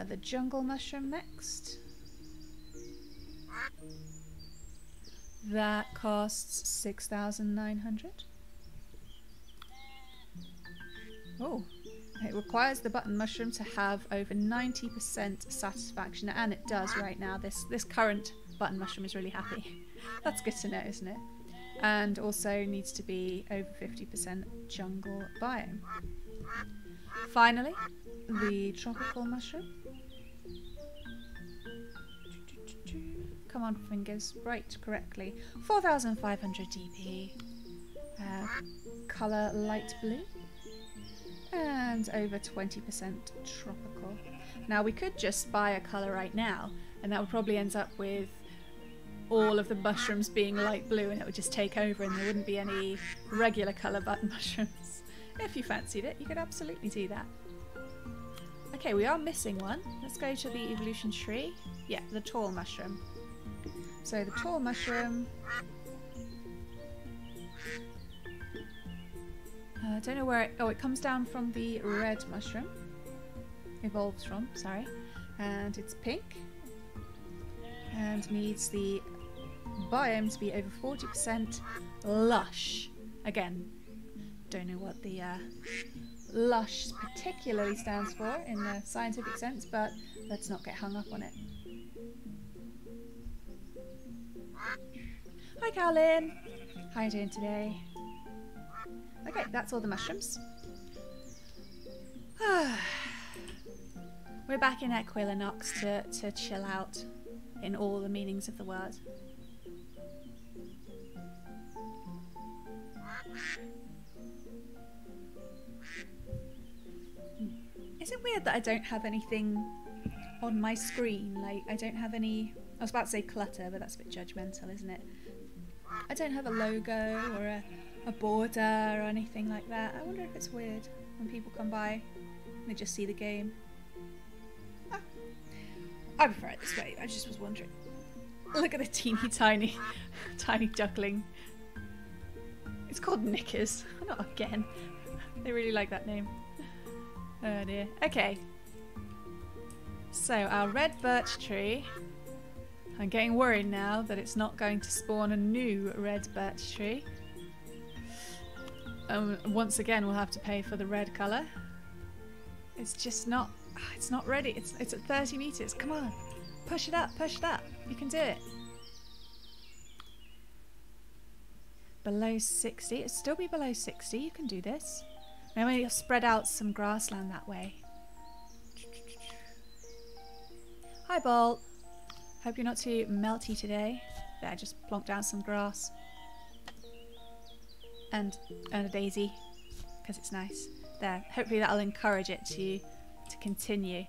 A: The jungle mushroom next. That costs 6,900. Oh. It requires the button mushroom to have over 90% satisfaction, and it does right now. This current button mushroom is really happy. That's good to know, isn't it? And also needs to be over 50% jungle biome. Finally, the tropical mushroom. Come on, fingers, write correctly. 4,500 DP. Colour light blue. And over 20% tropical. Now we could just buy a colour right now, and that would probably end up with all of the mushrooms being light blue, and it would just take over and there wouldn't be any regular colour button mushrooms. If you fancied it, you could absolutely do that. Okay, we are missing one. Let's go to the evolution tree. Yeah, the tall mushroom. So the tall mushroom... I don't know where it... Oh, it comes down from the red mushroom. Evolves from, sorry. And it's pink. And needs the biome to be over 40% lush. Again, don't know what the lush particularly stands for in the scientific sense, but let's not get hung up on it. Hi, Carlin. How are you doing today? Okay, that's all the mushrooms. We're back in Equilinox to chill out in all the meanings of the word. Is it weird that I don't have anything on my screen? Like, I don't have any... I was about to say clutter, but that's a bit judgmental, isn't it? I don't have a logo or a border or anything like that. I wonder if it's weird when people come by and they just see the game. Ah, I prefer it this way. I just was wondering. Look at the teeny tiny duckling. It's called Knickers. Not again. They really like that name. Oh dear. Okay. So our red birch tree. I'm getting worried now that it's not going to spawn a new red birch tree. Once again we'll have to pay for the red colour. It's just not... It's not ready. It's at 30 metres. Come on. Push it up. Push it up. You can do it. Below 60. It'll still be below 60. You can do this. Maybe you'll spread out some grassland that way. Hi, Bolt. Hope you're not too melty today. There, just plonk down some grass. And a daisy. Because it's nice. There. Hopefully that'll encourage it to continue.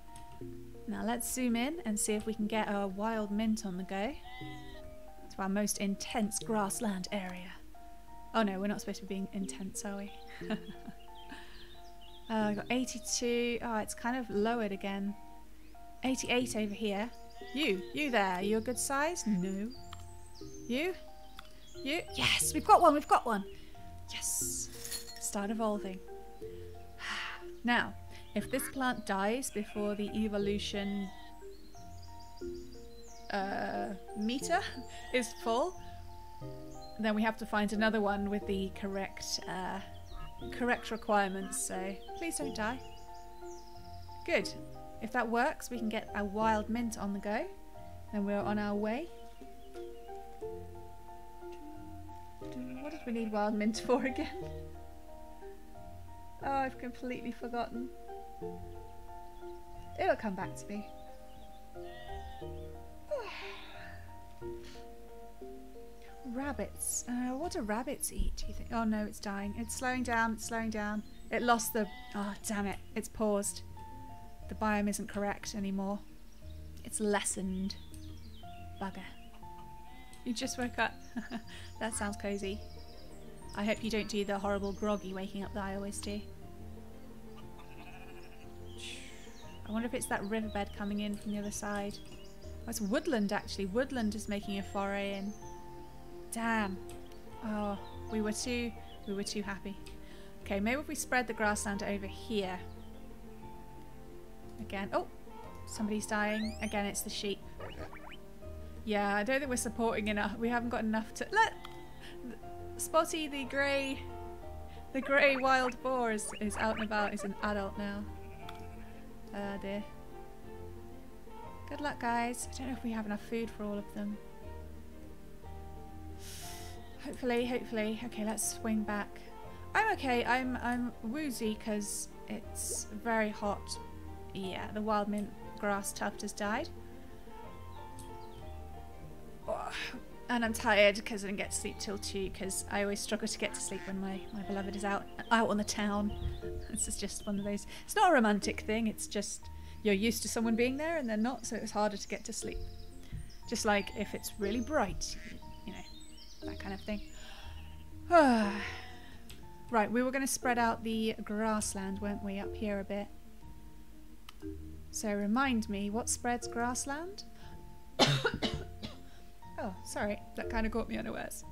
A: Now let's zoom in and see if we can get our wild mint on the go. To our most intense grassland area. Oh no, we're not supposed to be being intense, are we? I've got 82. Oh, it's kind of lowered again. 88 over here. You there. Are you a good size? No. You? Yes, we've got one. We've got one. Yes. Start evolving. Now, if this plant dies before the evolution meter is full, then we have to find another one with the correct requirements. So please don't die. Good. If that works, we can get a wild mint on the go. Then we're on our way. What did we need wild mint for again? Oh, I've completely forgotten. It'll come back to me. Rabbits. What do rabbits eat, do you think? Oh no, it's dying. It's slowing down. It's slowing down. It lost the... Oh, damn it. It's paused. The biome isn't correct anymore. It's lessened. Bugger. You just woke up. That sounds cozy. I hope you don't do the horrible groggy waking up that I always do. I wonder if it's that riverbed coming in from the other side. Oh, it's woodland actually. Woodland is making a foray in. Damn. Oh, we were too happy. Okay, maybe if we spread the grassland over here. Again. Oh, somebody's dying. Again, it's the sheep. Yeah, I don't think we're supporting enough. We haven't got enough to... Look! Spotty, the grey wild boar is out and about. He's an adult now. Oh dear. Good luck, guys. I don't know if we have enough food for all of them. Hopefully. Okay, let's swing back. I'm okay. I'm woozy because it's very hot. Yeah, the wild mint grass tuft has died. Oh, and I'm tired because I didn't get to sleep till 2 because I always struggle to get to sleep when my beloved is out on the town. This is just one of those... It's not a romantic thing, it's just you're used to someone being there and they're not, so it's harder to get to sleep. Just like if it's really bright, you know, that kind of thing. Right, we were going to spread out the grassland, weren't we, up here a bit? So remind me, what spreads grassland? Oh, sorry, that kind of caught me unawares.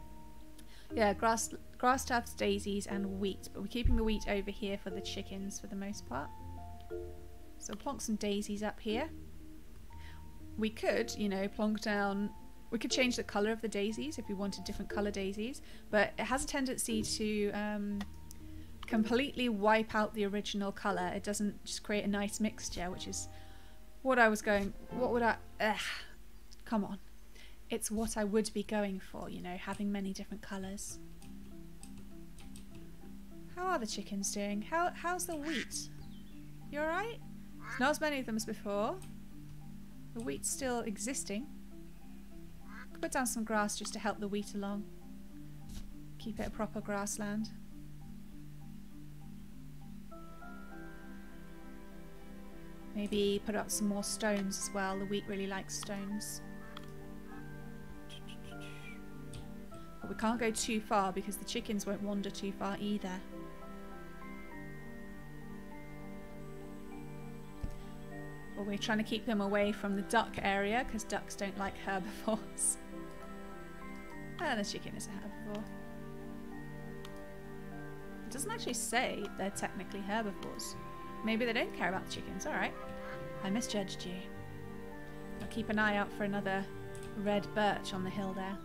A: Yeah, grass tufts, daisies and wheat, but we're keeping the wheat over here for the chickens for the most part. So plonk some daisies up here. We could, you know, plonk down... We could change the colour of the daisies if we wanted different colour daisies, but it has a tendency to completely wipe out the original colour. It doesn't just create a nice mixture, which is what I was going... What would I... Come on. It's what I would be going for, you know, having many different colours. How are the chickens doing? How's the wheat? You alright? There's not as many of them as before. The wheat's still existing. Could put down some grass just to help the wheat along. Keep it a proper grassland. Maybe put up some more stones as well. The wheat really likes stones. But we can't go too far because the chickens won't wander too far either. But we're trying to keep them away from the duck area because ducks don't like herbivores. And the chicken is a herbivore. doesn't actually say they're technically herbivores. Maybe they don't care about the chickens. Alright. I misjudged you. I'll keep an eye out for another red birch on the hill there.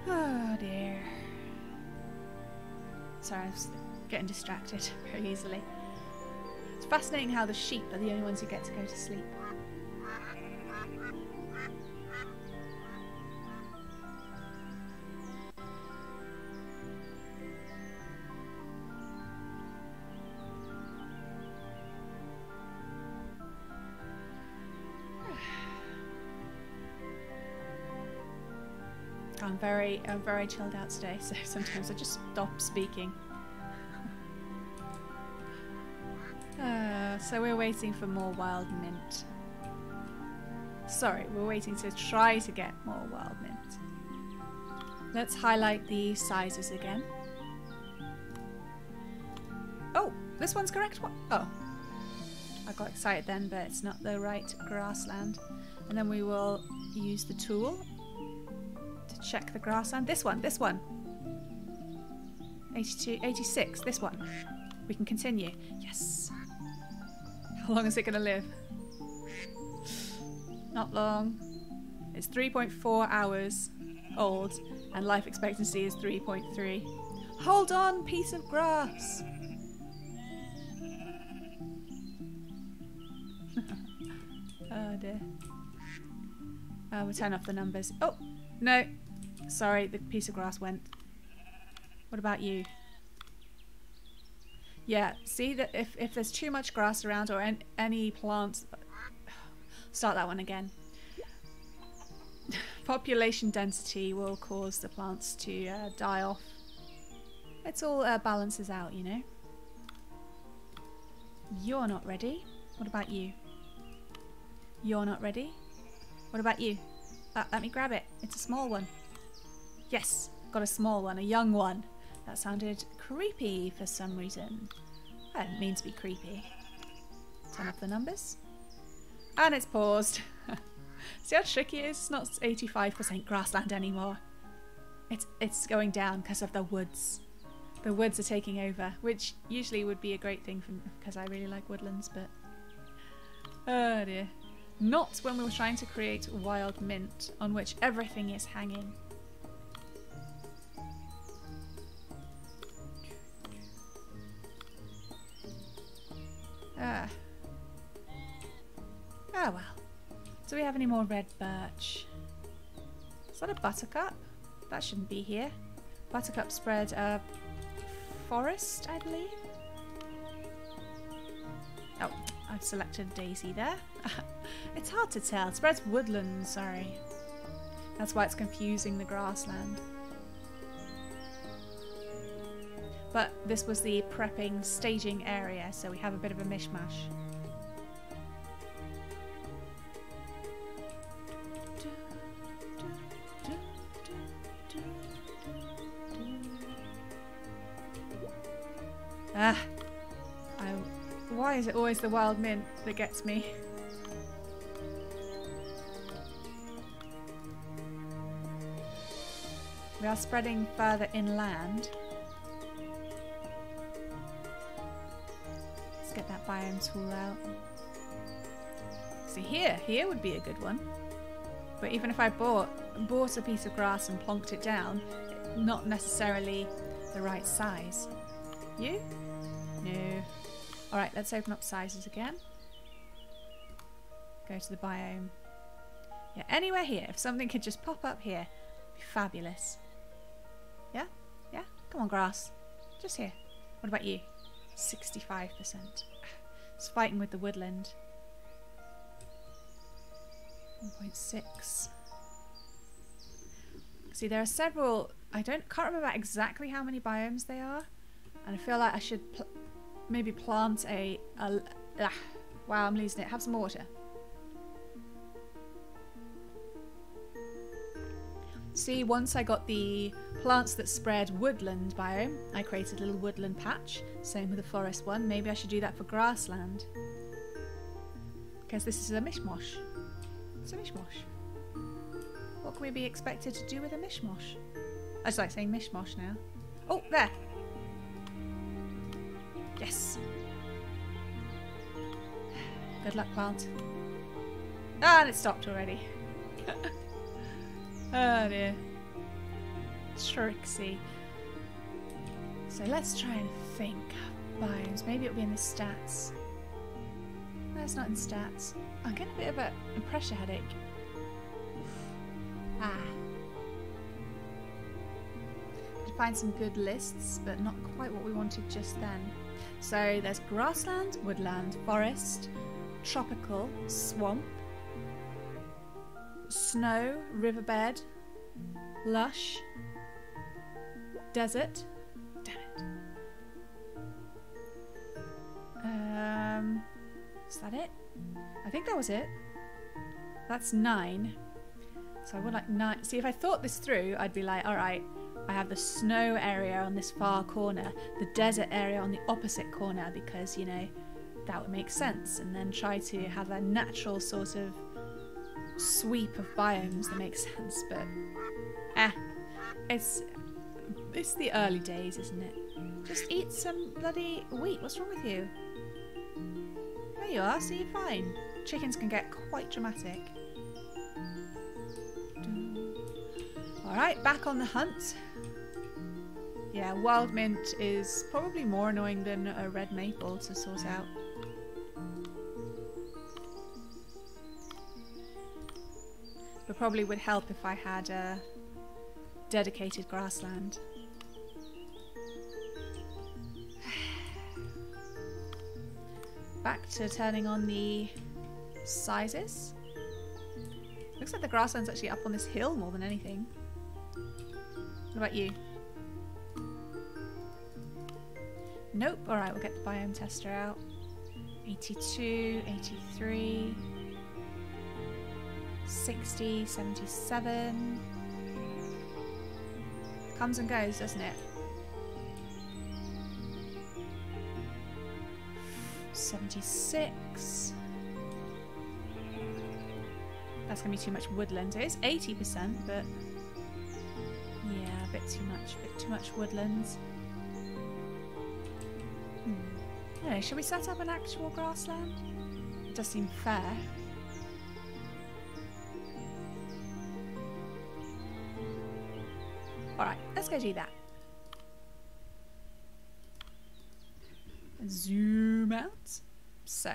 A: Oh dear. Sorry, I was getting distracted very easily. It's fascinating how the sheep are the only ones who get to go to sleep. I'm very chilled out today, so sometimes I just stop speaking. So we're waiting for more wild mint. Sorry, we're waiting to try to get more wild mint. Let's highlight the sizes again. Oh, this one's correct one. Oh, I got excited then, but it's not the right grassland. And then we will use the tool to check the grassland. This one. 82, 86, this one. We can continue. Yes. How long is it going to live? Not long. It's 3.4 hours old and life expectancy is 3.3. Hold on, piece of grass. Oh dear. We'll turn off the numbers. Oh, no. Sorry, the piece of grass went. What about you? Yeah, see that if there's too much grass around or any plants... Start that one again. Population density will cause the plants to die off. It's all balances out, you know. You're not ready. What about you? You're not ready. What about you? Let me grab it. It's a small one. Yes, got a small one, a young one. That sounded creepy for some reason. I didn't mean to be creepy. Turn up the numbers. And it's paused. See how tricky it is? It's not 85% grassland anymore. It's going down because of the woods. The woods are taking over, which usually would be a great thing because I really like woodlands, but... Oh dear. Not when we were trying to create wild mint, on which everything is hanging. Ah. Oh well. Do we have any more red birch? Is that a buttercup? That shouldn't be here. Buttercup spread a forest, I believe. Oh, I've selected daisy there. It's hard to tell. It spreads woodland, sorry. That's why it's confusing the grassland. But this was the prepping staging area, so we have a bit of a mishmash. Ah, why is it always the wild mint that gets me? We are spreading further inland. Let's get that biome tool out. See here would be a good one. But even if I bought a piece of grass and plonked it down, not necessarily the right size. You? No. Alright, let's open up sizes again. Go to the biome. Yeah, anywhere here. If something could just pop up here, it'd be fabulous. Yeah? Yeah? Come on, grass. Just here. What about you? 65%. It's fighting with the woodland. 1.6. See, there are several... can't remember exactly how many biomes they are. And I feel like I should maybe plant wow, I'm losing it. Have some water. See, once I got the plants that spread woodland biome, I created a little woodland patch. Same with the forest one. Maybe I should do that for grassland. Because this is a mishmash. It's a mishmash. What can we be expected to do with a mishmash? I just like saying mishmash now. Oh, there! Yes! Good luck, plant. Ah, and it stopped already. Oh dear. Trixie. So let's try and think. Biomes. Maybe it'll be in the stats. No, it's not in stats. I'm getting a bit of a pressure headache. Ah. To find some good lists, but not quite what we wanted just then. So there's grassland, woodland, forest, tropical, swamp, snow, riverbed, lush, desert. Damn it. Is that it? I think that was it. That's 9. So I would like 9. See, if I thought this through, I'd be like, alright, I have the snow area on this far corner, the desert area on the opposite corner, because, you know, that would make sense. And then try to have a natural sort of sweep of biomes that makes sense. But, it's the early days, isn't it? Just eat some bloody wheat. What's wrong with you? There you are, so you're fine. Chickens can get quite dramatic. Alright, back on the hunt. Yeah, wild mint is probably more annoying than a red maple to sort out. But probably would help if I had a dedicated grassland. Back to turning on the sizes. Looks like the grassland's actually up on this hill more than anything. What about you? Nope. Alright, we'll get the biome tester out. 82, 83, 60, 77. Comes and goes, doesn't it? 76. That's going to be too much woodland. It is 80%, but yeah, a bit too much woodlands. I don't know, should we set up an actual grassland? It does seem fair. Alright, let's go do that. Zoom out. So,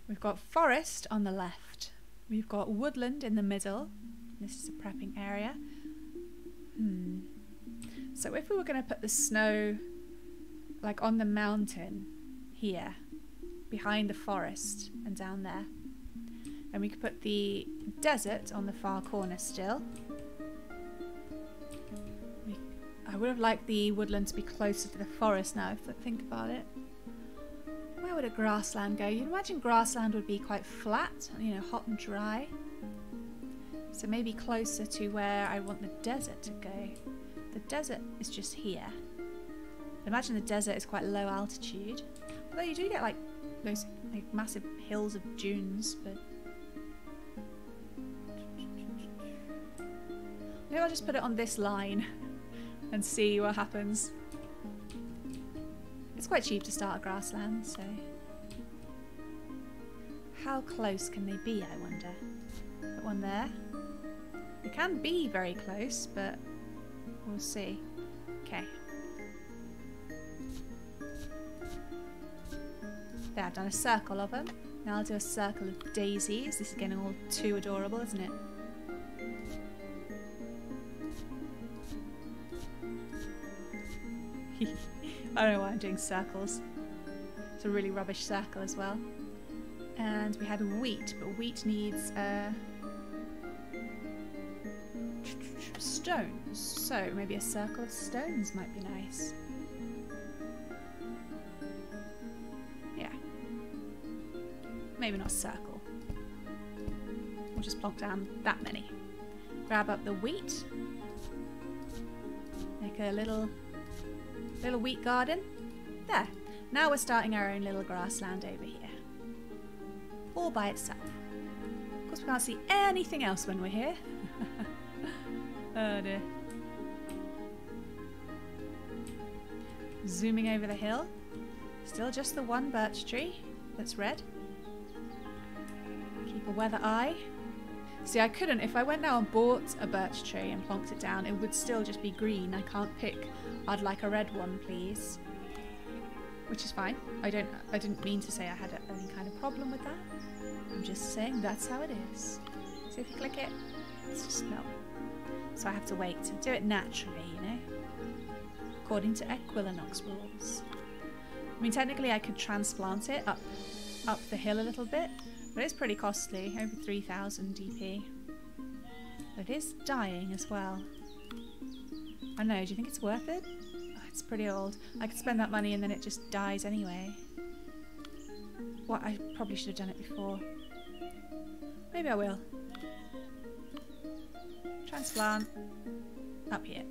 A: we've got forest on the left. We've got woodland in the middle. This is a prepping area. So if we were going to put the snow like on the mountain here, behind the forest and down there, and we could put the desert on the far corner still. I would have liked the woodland to be closer to the forest now, if I think about it. Where would a grassland go? You'd imagine grassland would be quite flat, you know, hot and dry. So maybe closer to where I want the desert to go. The desert is just here. I imagine the desert is quite low altitude. Although you do get like those like massive hills of dunes, but maybe I'll just put it on this line and see what happens. It's quite cheap to start a grassland, so how close can they be, I wonder? Put one there. They can be very close, but we'll see. Okay. There, I've done a circle of them. Now I'll do a circle of daisies. This is getting all too adorable, isn't it? I don't know why I'm doing circles. It's a really rubbish circle as well. And we had wheat, but wheat needs stones. So maybe a circle of stones might be nice. Yeah. Maybe not a circle. We'll just plonk down that many. Grab up the wheat. Make a little wheat garden. There. Now we're starting our own little grassland over here. All by itself. Of course we can't see anything else when we're here. Oh dear. Zooming over the hill. Still just the one birch tree that's red. Keep a weather eye. See, I couldn't, if I went now and bought a birch tree and plonked it down, it would still just be green. I can't pick, I'd like a red one, please. Which is fine. I didn't mean to say I had any kind of problem with that. I'm just saying that's how it is. So if you click it, it's just no. So I have to wait to do it naturally, you know? According to Equilinox rules. I mean, technically I could transplant it up the hill a little bit, but it's pretty costly, over 3,000 DP. But it is dying as well. I don't know, do you think it's worth it? Oh, it's pretty old. I could spend that money and then it just dies anyway. What, I probably should have done it before. Maybe I will. Transplant. Up here.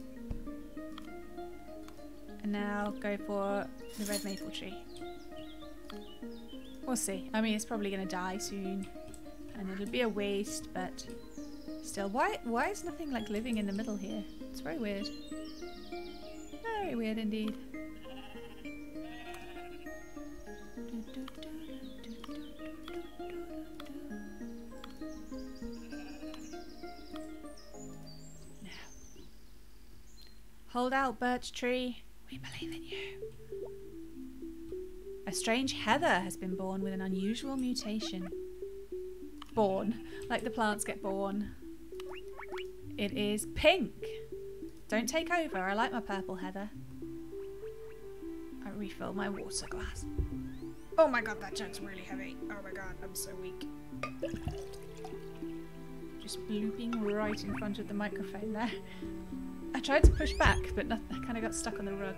A: And now go for the red maple tree. We'll see. I mean, it's probably going to die soon. And it'll be a waste, but still. Why is nothing like living in the middle here? It's very weird. Very weird indeed. Hold out, birch tree. We believe in you. A strange heather has been born with an unusual mutation. Born. Like the plants get born. It is pink. Don't take over. I like my purple heather. I refill my water glass. Oh my god, that jug's really heavy. Oh my god, I'm so weak. Just blooping right in front of the microphone there. I tried to push back, but I kind of got stuck on the rug.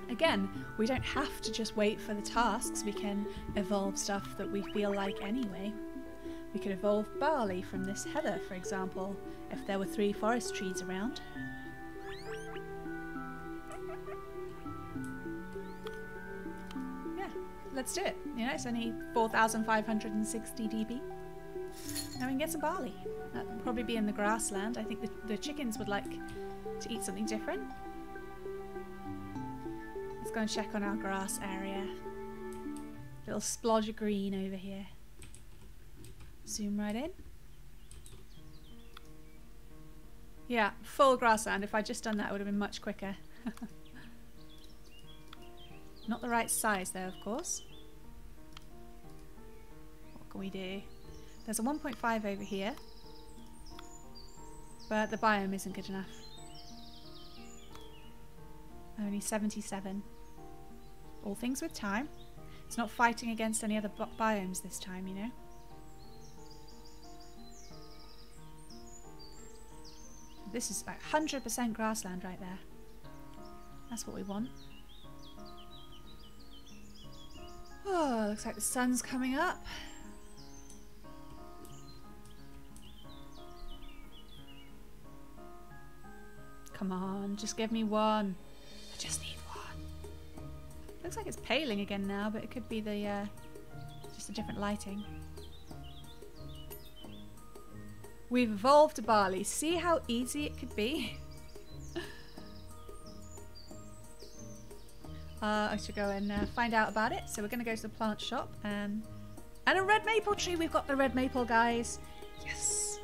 A: Again, we don't have to just wait for the tasks. We can evolve stuff that we feel like anyway. We could evolve barley from this heather, for example, if there were 3 forest trees around. Let's do it. You know, it's only 4,560 dB. Now we can get some barley. That will probably be in the grassland. I think the chickens would like to eat something different. Let's go and check on our grass area. Little splodge of green over here. Zoom right in. Yeah, full grassland. If I'd just done that, it would have been much quicker. Not the right size though, of course. What can we do? There's a 1.5 over here. But the biome isn't good enough. Only 77. All things with time. It's not fighting against any other biomes this time, you know. This is like 100% grassland right there. That's what we want. Oh, looks like the sun's coming up. Come on, just give me one. I just need one. Looks like it's paling again now, but it could be the just a different lighting. We've evolved a barley. See how easy it could be? I should go and find out about it. So we're going to go to the plant shop and a red maple tree. We've got the red maple, guys. Yes.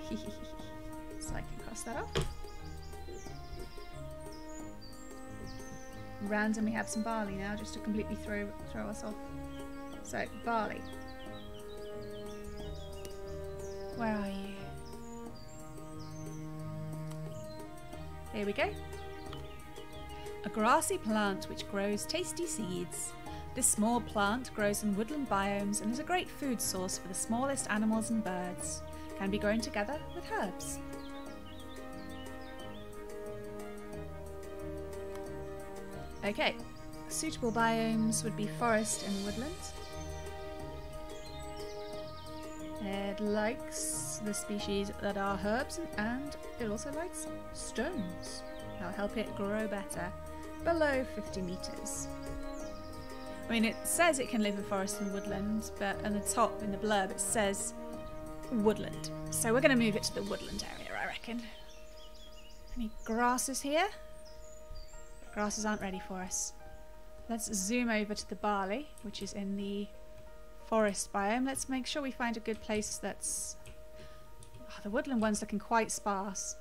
A: So I can cross that off. Randomly have some barley now, just to completely throw us off. So barley. Where are you? Here we go. A grassy plant which grows tasty seeds. This small plant grows in woodland biomes and is a great food source for the smallest animals and birds. Can be grown together with herbs. Okay, Suitable biomes would be forest and woodland. It likes the species that are herbs and it also likes stones. That'll help it grow better. Below 50 meters. I mean, it says it can live in forest and woodland, but on the top in the blurb it says woodland. So we're going to move it to the woodland area, I reckon. Any grasses here? Grasses aren't ready for us. Let's zoom over to the barley, which is in the forest biome. Let's make sure we find a good place that's... Oh, the woodland one's looking quite sparse.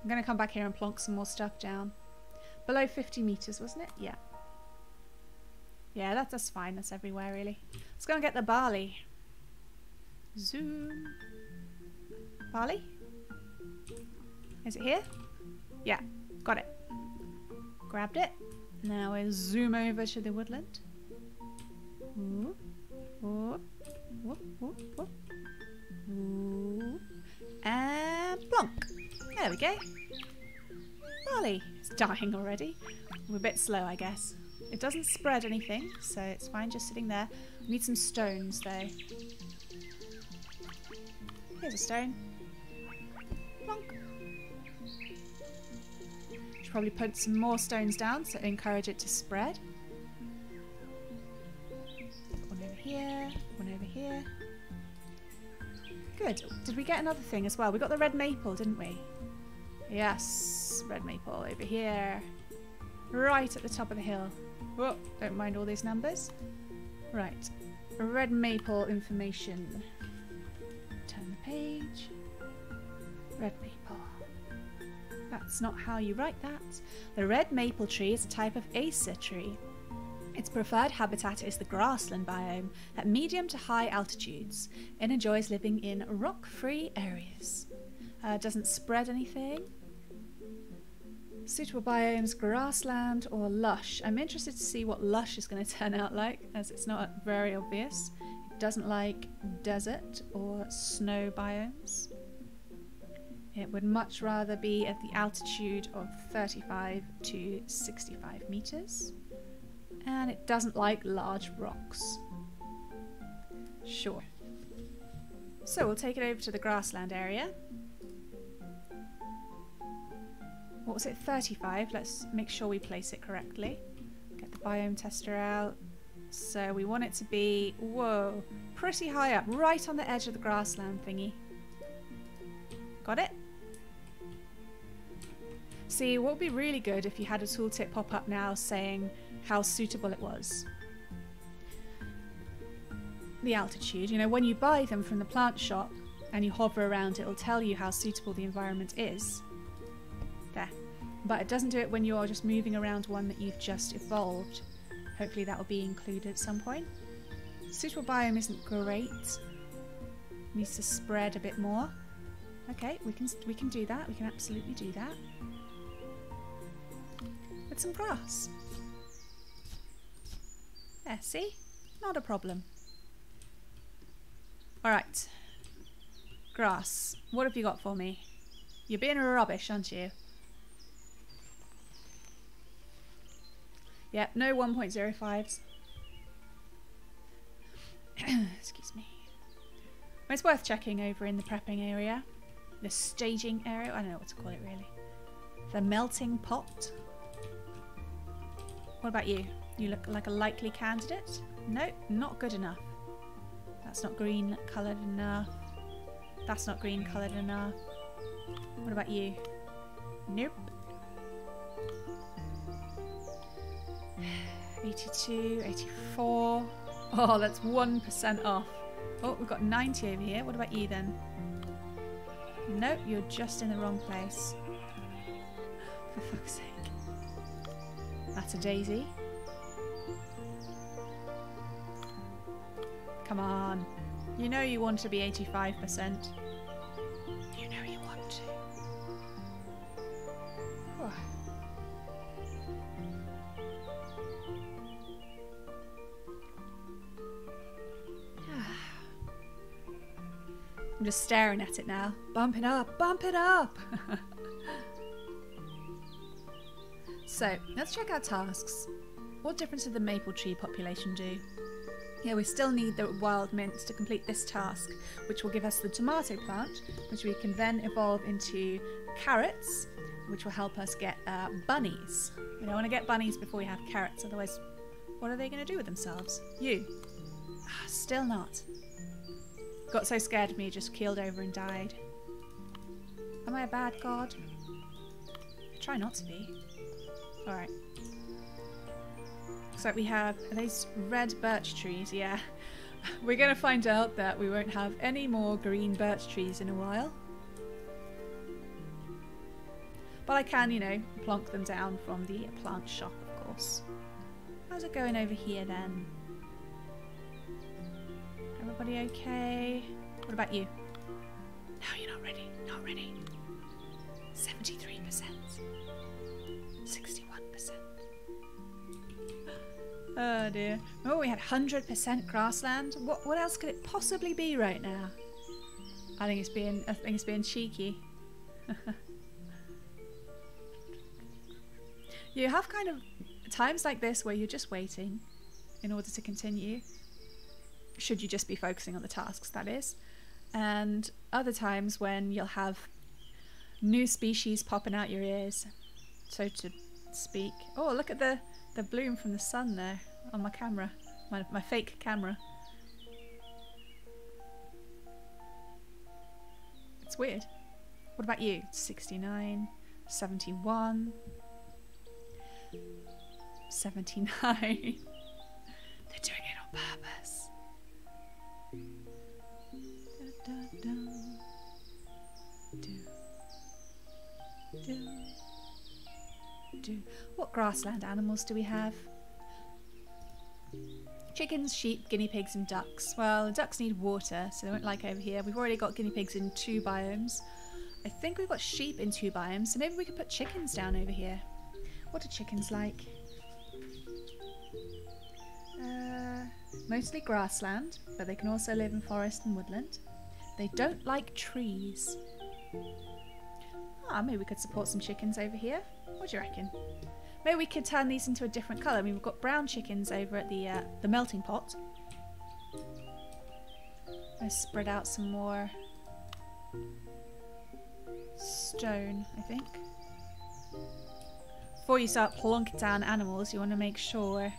A: I'm going to come back here and plonk some more stuff down. Below 50 meters, wasn't it? Yeah. Yeah, that's fine. That's everywhere, really. Let's go and get the barley. Zoom. Barley? Is it here? Yeah, got it. Grabbed it. Now we'll zoom over to the woodland. Ooh. Whoop, whoop, whoop, whoop. Ooh. And plonk. There we go. Barley. It's dying already. We're a bit slow, I guess. It doesn't spread anything, so it's fine just sitting there. We need some stones, though. Here's a stone. Plonk. Should probably put some more stones down to encourage it to spread. One over here, one over here. Good. Did we get another thing as well? We got the red maple, didn't we? Yes, red maple over here. Right at the top of the hill. Whoa, don't mind all these numbers. Right. Red maple information. Turn the page. Red maple. That's not how you write that. The red maple tree is a type of Acer tree. Its preferred habitat is the grassland biome at medium to high altitudes. It enjoys living in rock-free areas. Doesn't spread anything. Suitable biomes, grassland or lush. I'm interested to see what lush is going to turn out like, as it's not very obvious. It doesn't like desert or snow biomes. It would much rather be at the altitude of 35 to 65 meters. And it doesn't like large rocks. Sure. So we'll take it over to the grassland area. What was it, 35? Let's make sure we place it correctly. Get the biome tester out. So we want it to be, whoa, pretty high up, right on the edge of the grassland thingy. Got it? See, what would be really good if you had a tooltip pop up now saying how suitable it was. The altitude, you know, when you buy them from the plant shop and you hover around, it'll tell you how suitable the environment is. There. But it doesn't do it when you're just moving around one that you've just evolved. Hopefully that will be included at some point. Suitable biome isn't great. Needs to spread a bit more. Okay, we can do that. We can absolutely do that. With some grass. There, see? Not a problem. Alright. Grass. What have you got for me? You're being rubbish, aren't you? Yep, no 1.05s. Excuse me. Well, it's worth checking over in the prepping area. The staging area. I don't know what to call it really. The melting pot. What about you? You look like a likely candidate? No, not good enough. That's not green coloured enough. That's not green coloured enough. What about you? Nope. 82, 84. Oh, that's 1% off. Oh, we've got 90 over here. What about you then? Nope, you're just in the wrong place. For fuck's sake. That's a daisy. Come on. You know you want to be 85%. You know you want to. Oh. I'm just staring at it now. Bump it up, bump it up! So, let's check our tasks. What difference did the maple tree population do? Yeah, we still need the wild mints to complete this task, which will give us the tomato plant, which we can then evolve into carrots, which will help us get bunnies. We don't want to get bunnies before we have carrots, otherwise what are they going to do with themselves? You. Still not. Got so scared of me, just keeled over and died. Am I a bad god? I try not to be. Alright. Looks like we have these red birch trees, yeah. We're going to find out that we won't have any more green birch trees in a while. But I can, you know, plonk them down from the plant shop, of course. How's it going over here then? Everybody okay? What about you? No, you're not ready. Not ready. 73%. 61%. Oh dear. Oh, we had 100% grassland. What else could it possibly be right now? I think it's being cheeky. You have kind of times like this where you're just waiting in order to continue. Should you just be focusing on the tasks, that is. And other times when you'll have new species popping out your ears, so to speak. Oh, look at the bloom from the sun there on my camera, my fake camera. It's weird. What about you? 69, 71, 79. They're doing it on purpose. Da, da, da. Do. What grassland animals do we have? Chickens, sheep, guinea pigs and ducks. Well, the ducks need water, so they won't like over here. We've already got guinea pigs in 2 biomes. I think we've got sheep in 2 biomes, so maybe we could put chickens down over here. What are chickens like? Mostly grassland, but they can also live in forest and woodland. They don't like trees. Maybe we could support some chickens over here. What do you reckon? Maybe we could turn these into a different colour. I mean, we've got brown chickens over at the melting pot. Let's spread out some more stone, I think. Before you start plonking down animals, you want to make sure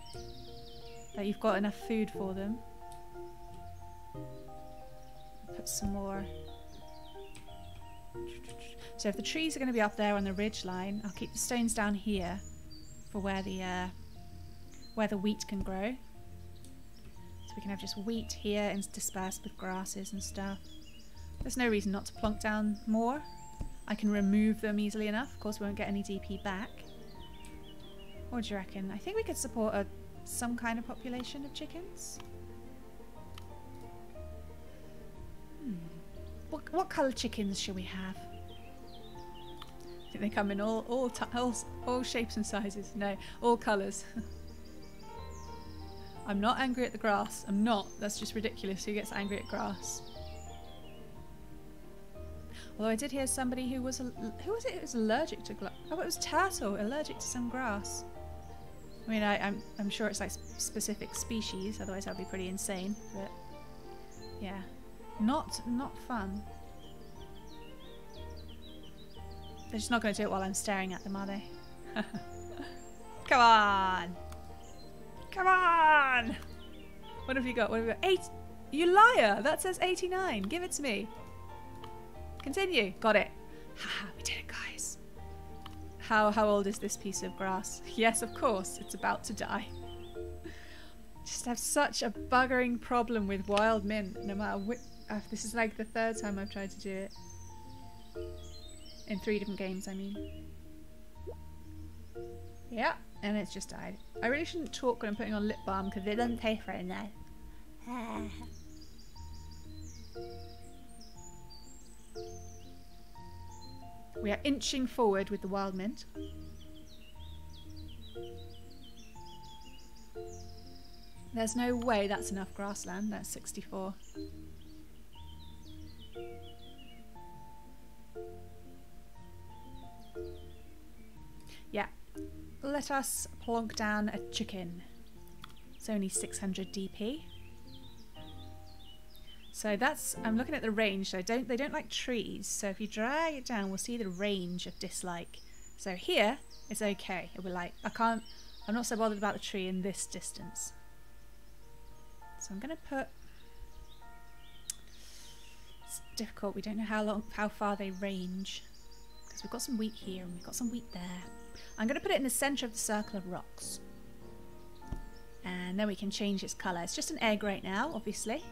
A: that you've got enough food for them. Put some more. So if the trees are going to be up there on the ridge line, I'll keep the stones down here for where the wheat can grow. So we can have just wheat here and dispersed with grasses and stuff. There's no reason not to plonk down more. I can remove them easily enough. Of course, we won't get any DP back. What do you reckon? I think we could support some kind of population of chickens. What colour chickens should we have? I think they come in all shapes and sizes. No, all colours. I'm not angry at the grass. I'm not. That's just ridiculous. Who gets angry at grass? Although I did hear somebody who was allergic to it was turtle, allergic to some grass. I mean, I'm sure it's like specific species. Otherwise, that'd be pretty insane. But yeah, not fun. They're just not going to do it while I'm staring at them, are they? Come on! Come on! What have you got? What have you got? 8! You liar! That says 89. Give it to me. Continue. Got it. Haha, we did it, guys. How old is this piece of grass? Yes, of course. It's about to die. Just have such a buggering problem with wild mint. No matter which... this is like the 3rd time I've tried to do it. In 3 different games, I mean. Yeah, and it's just died. I really shouldn't talk when I'm putting on lip balm because it doesn't taste very nice. We are inching forward with the wild mint. There's no way that's enough grassland. That's 64. Yeah. let us plonk down a chicken. It's only 600 DP. So that's, I'm looking at the range. So they don't like trees. So if you drag it down, we'll see the range of dislike. So here, it's okay. It'll be like, I'm not so bothered about the tree in this distance. So I'm going to put, it's difficult. We don't know how far they range. Because we've got some wheat here and we've got some wheat there. I'm going to put it in the centre of the circle of rocks. And then we can change its colour. It's just an egg right now, obviously.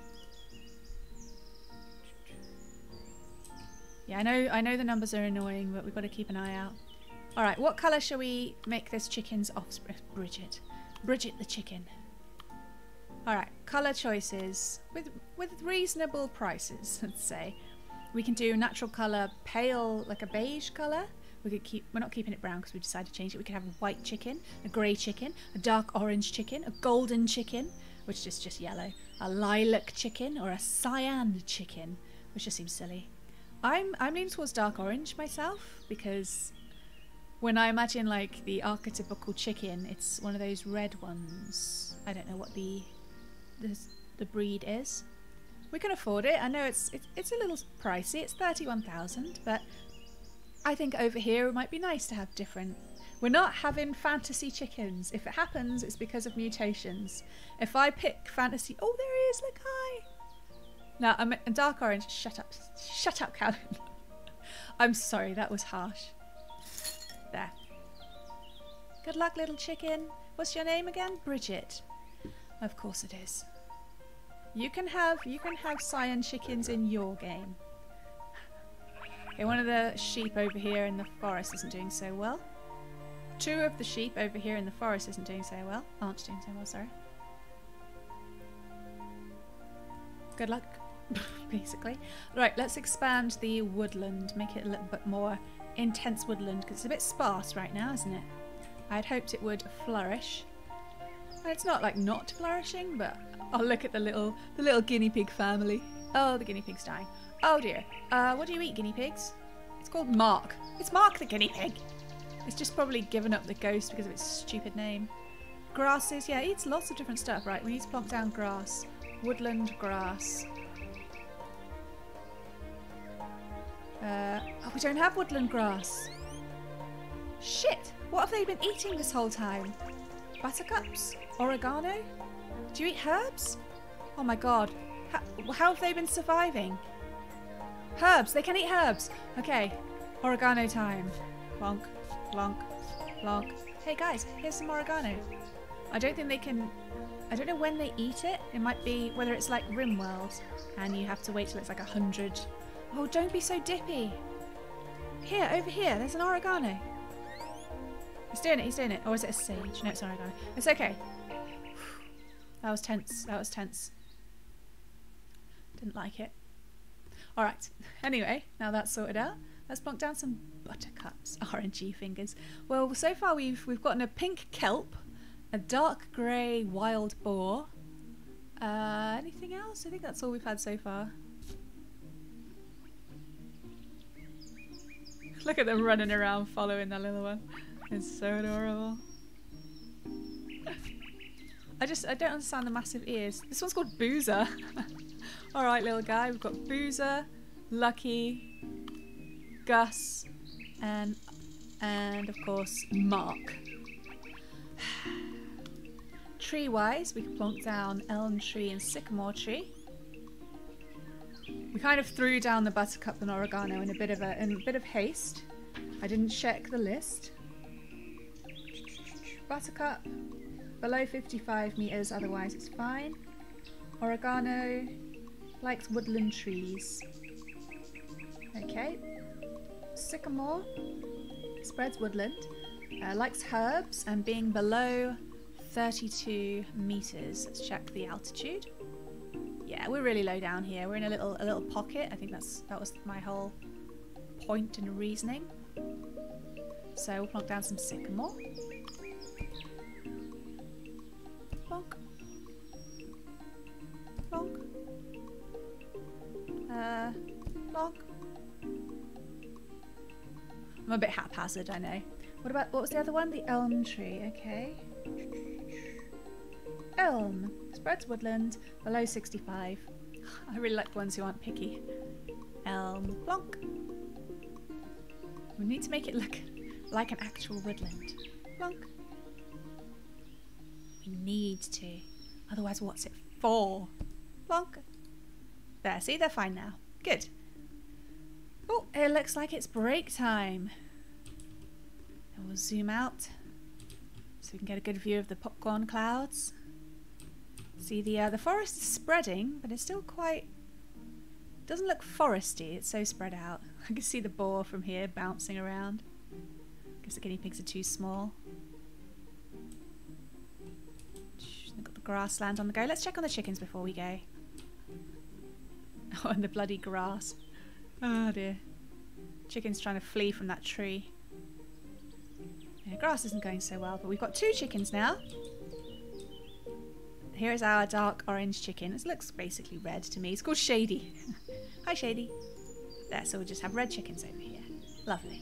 A: Yeah, I know the numbers are annoying, but we've got to keep an eye out. Alright, what colour shall we make this chicken's offspring? Bridget. Bridget the chicken. Alright, colour choices. With reasonable prices, let's say. We can do natural colour, pale, like a beige colour. We're not keeping it brown because we decided to change it. We could have a white chicken, a grey chicken, a dark orange chicken, a golden chicken, which is just yellow, a lilac chicken, or a cyan chicken, which just seems silly. I'm leaning towards dark orange myself because when I imagine like the archetypical chicken, it's one of those red ones. I don't know what the breed is. We can afford it. I know it's a little pricey. It's 31,000, but I think over here it might be nice to have different. We're not having fantasy chickens. If it happens, it's because of mutations. If I pick fantasy, oh there he is, look, hi. No, I'm a dark orange. Shut up, Calvin. I'm sorry, that was harsh. There. Good luck, little chicken. What's your name again? Bridget. Of course it is. You can have cyan chickens in your game. Okay, one of the sheep over here in the forest isn't doing so well. Two of the sheep over here in the forest aren't doing so well, sorry. Good luck, basically. Right, let's expand the woodland, make it a little bit more intense woodland, because it's a bit sparse right now, isn't it? I'd hoped it would flourish. And it's not like not flourishing, but oh, look at the little guinea pig family. Oh, the guinea pig's dying. Oh dear. What do you eat, guinea pigs? It's called Mark. It's Mark the guinea pig. It's just probably given up the ghost because of its stupid name. Grasses, yeah, it eats lots of different stuff. Right, we need to plonk down grass. Woodland grass. Oh, we don't have woodland grass. Shit! What have they been eating this whole time? Buttercups? Oregano? Do you eat herbs? Oh my god. How have they been surviving? Herbs! They can eat herbs! Okay. Oregano time. Plonk, plonk, plonk. Hey guys, here's some oregano. I don't think they can... I don't know when they eat it. It might be whether it's like Rimworld and you have to wait till it's like 100. Oh, don't be so dippy. Here, over here, there's an oregano. He's doing it. Or is it a sage? No, it's oregano. It's okay. That was tense. That was tense. Didn't like it. Alright. Anyway, now that's sorted out. Let's plonk down some buttercups. RNG fingers. Well, so far we've gotten a pink kelp, a dark grey wild boar. Anything else? I think that's all we've had so far. Look at them running around following that little one. It's so adorable. I don't understand the massive ears. This one's called Boozer. Alright, little guy. We've got Boozer, Lucky, Gus, and of course Mark. Tree-wise, we can plonk down elm tree and sycamore tree. We kind of threw down the buttercup and oregano in a bit of haste. I didn't check the list. Buttercup below 55 meters, otherwise it's fine. Oregano likes woodland trees. Okay. Sycamore spreads woodland. Likes herbs and being below 32 meters. Let's check the altitude. Yeah, we're really low down here. We're in a little pocket. I think that was my whole point and reasoning. So we'll plonk down some sycamore. Plonk. Plonk. Plonk. I'm a bit haphazard, I know. What was the other one? The elm tree, okay. Elm. Spreads woodland below 65. I really like the ones who aren't picky. Elm. Plonk. We need to make it look like an actual woodland. Plonk. We need to. Otherwise, what's it for? Plonk. There, see? They're fine now. Good. Oh, it looks like it's break time. And we'll zoom out so we can get a good view of the popcorn clouds. See, the forest is spreading, but it's still quite... doesn't look foresty, it's so spread out. I can see the boar from here bouncing around. Guess the guinea pigs are too small. They've got the grassland on the go. Let's check on the chickens before we go. Oh, and the bloody grass. Oh dear. Chicken's trying to flee from that tree. Yeah, grass isn't going so well, but we've got 2 chickens now. Here is our dark orange chicken. This looks basically red to me. It's called Shady. Hi, Shady. There, so we'll just have red chickens over here. Lovely.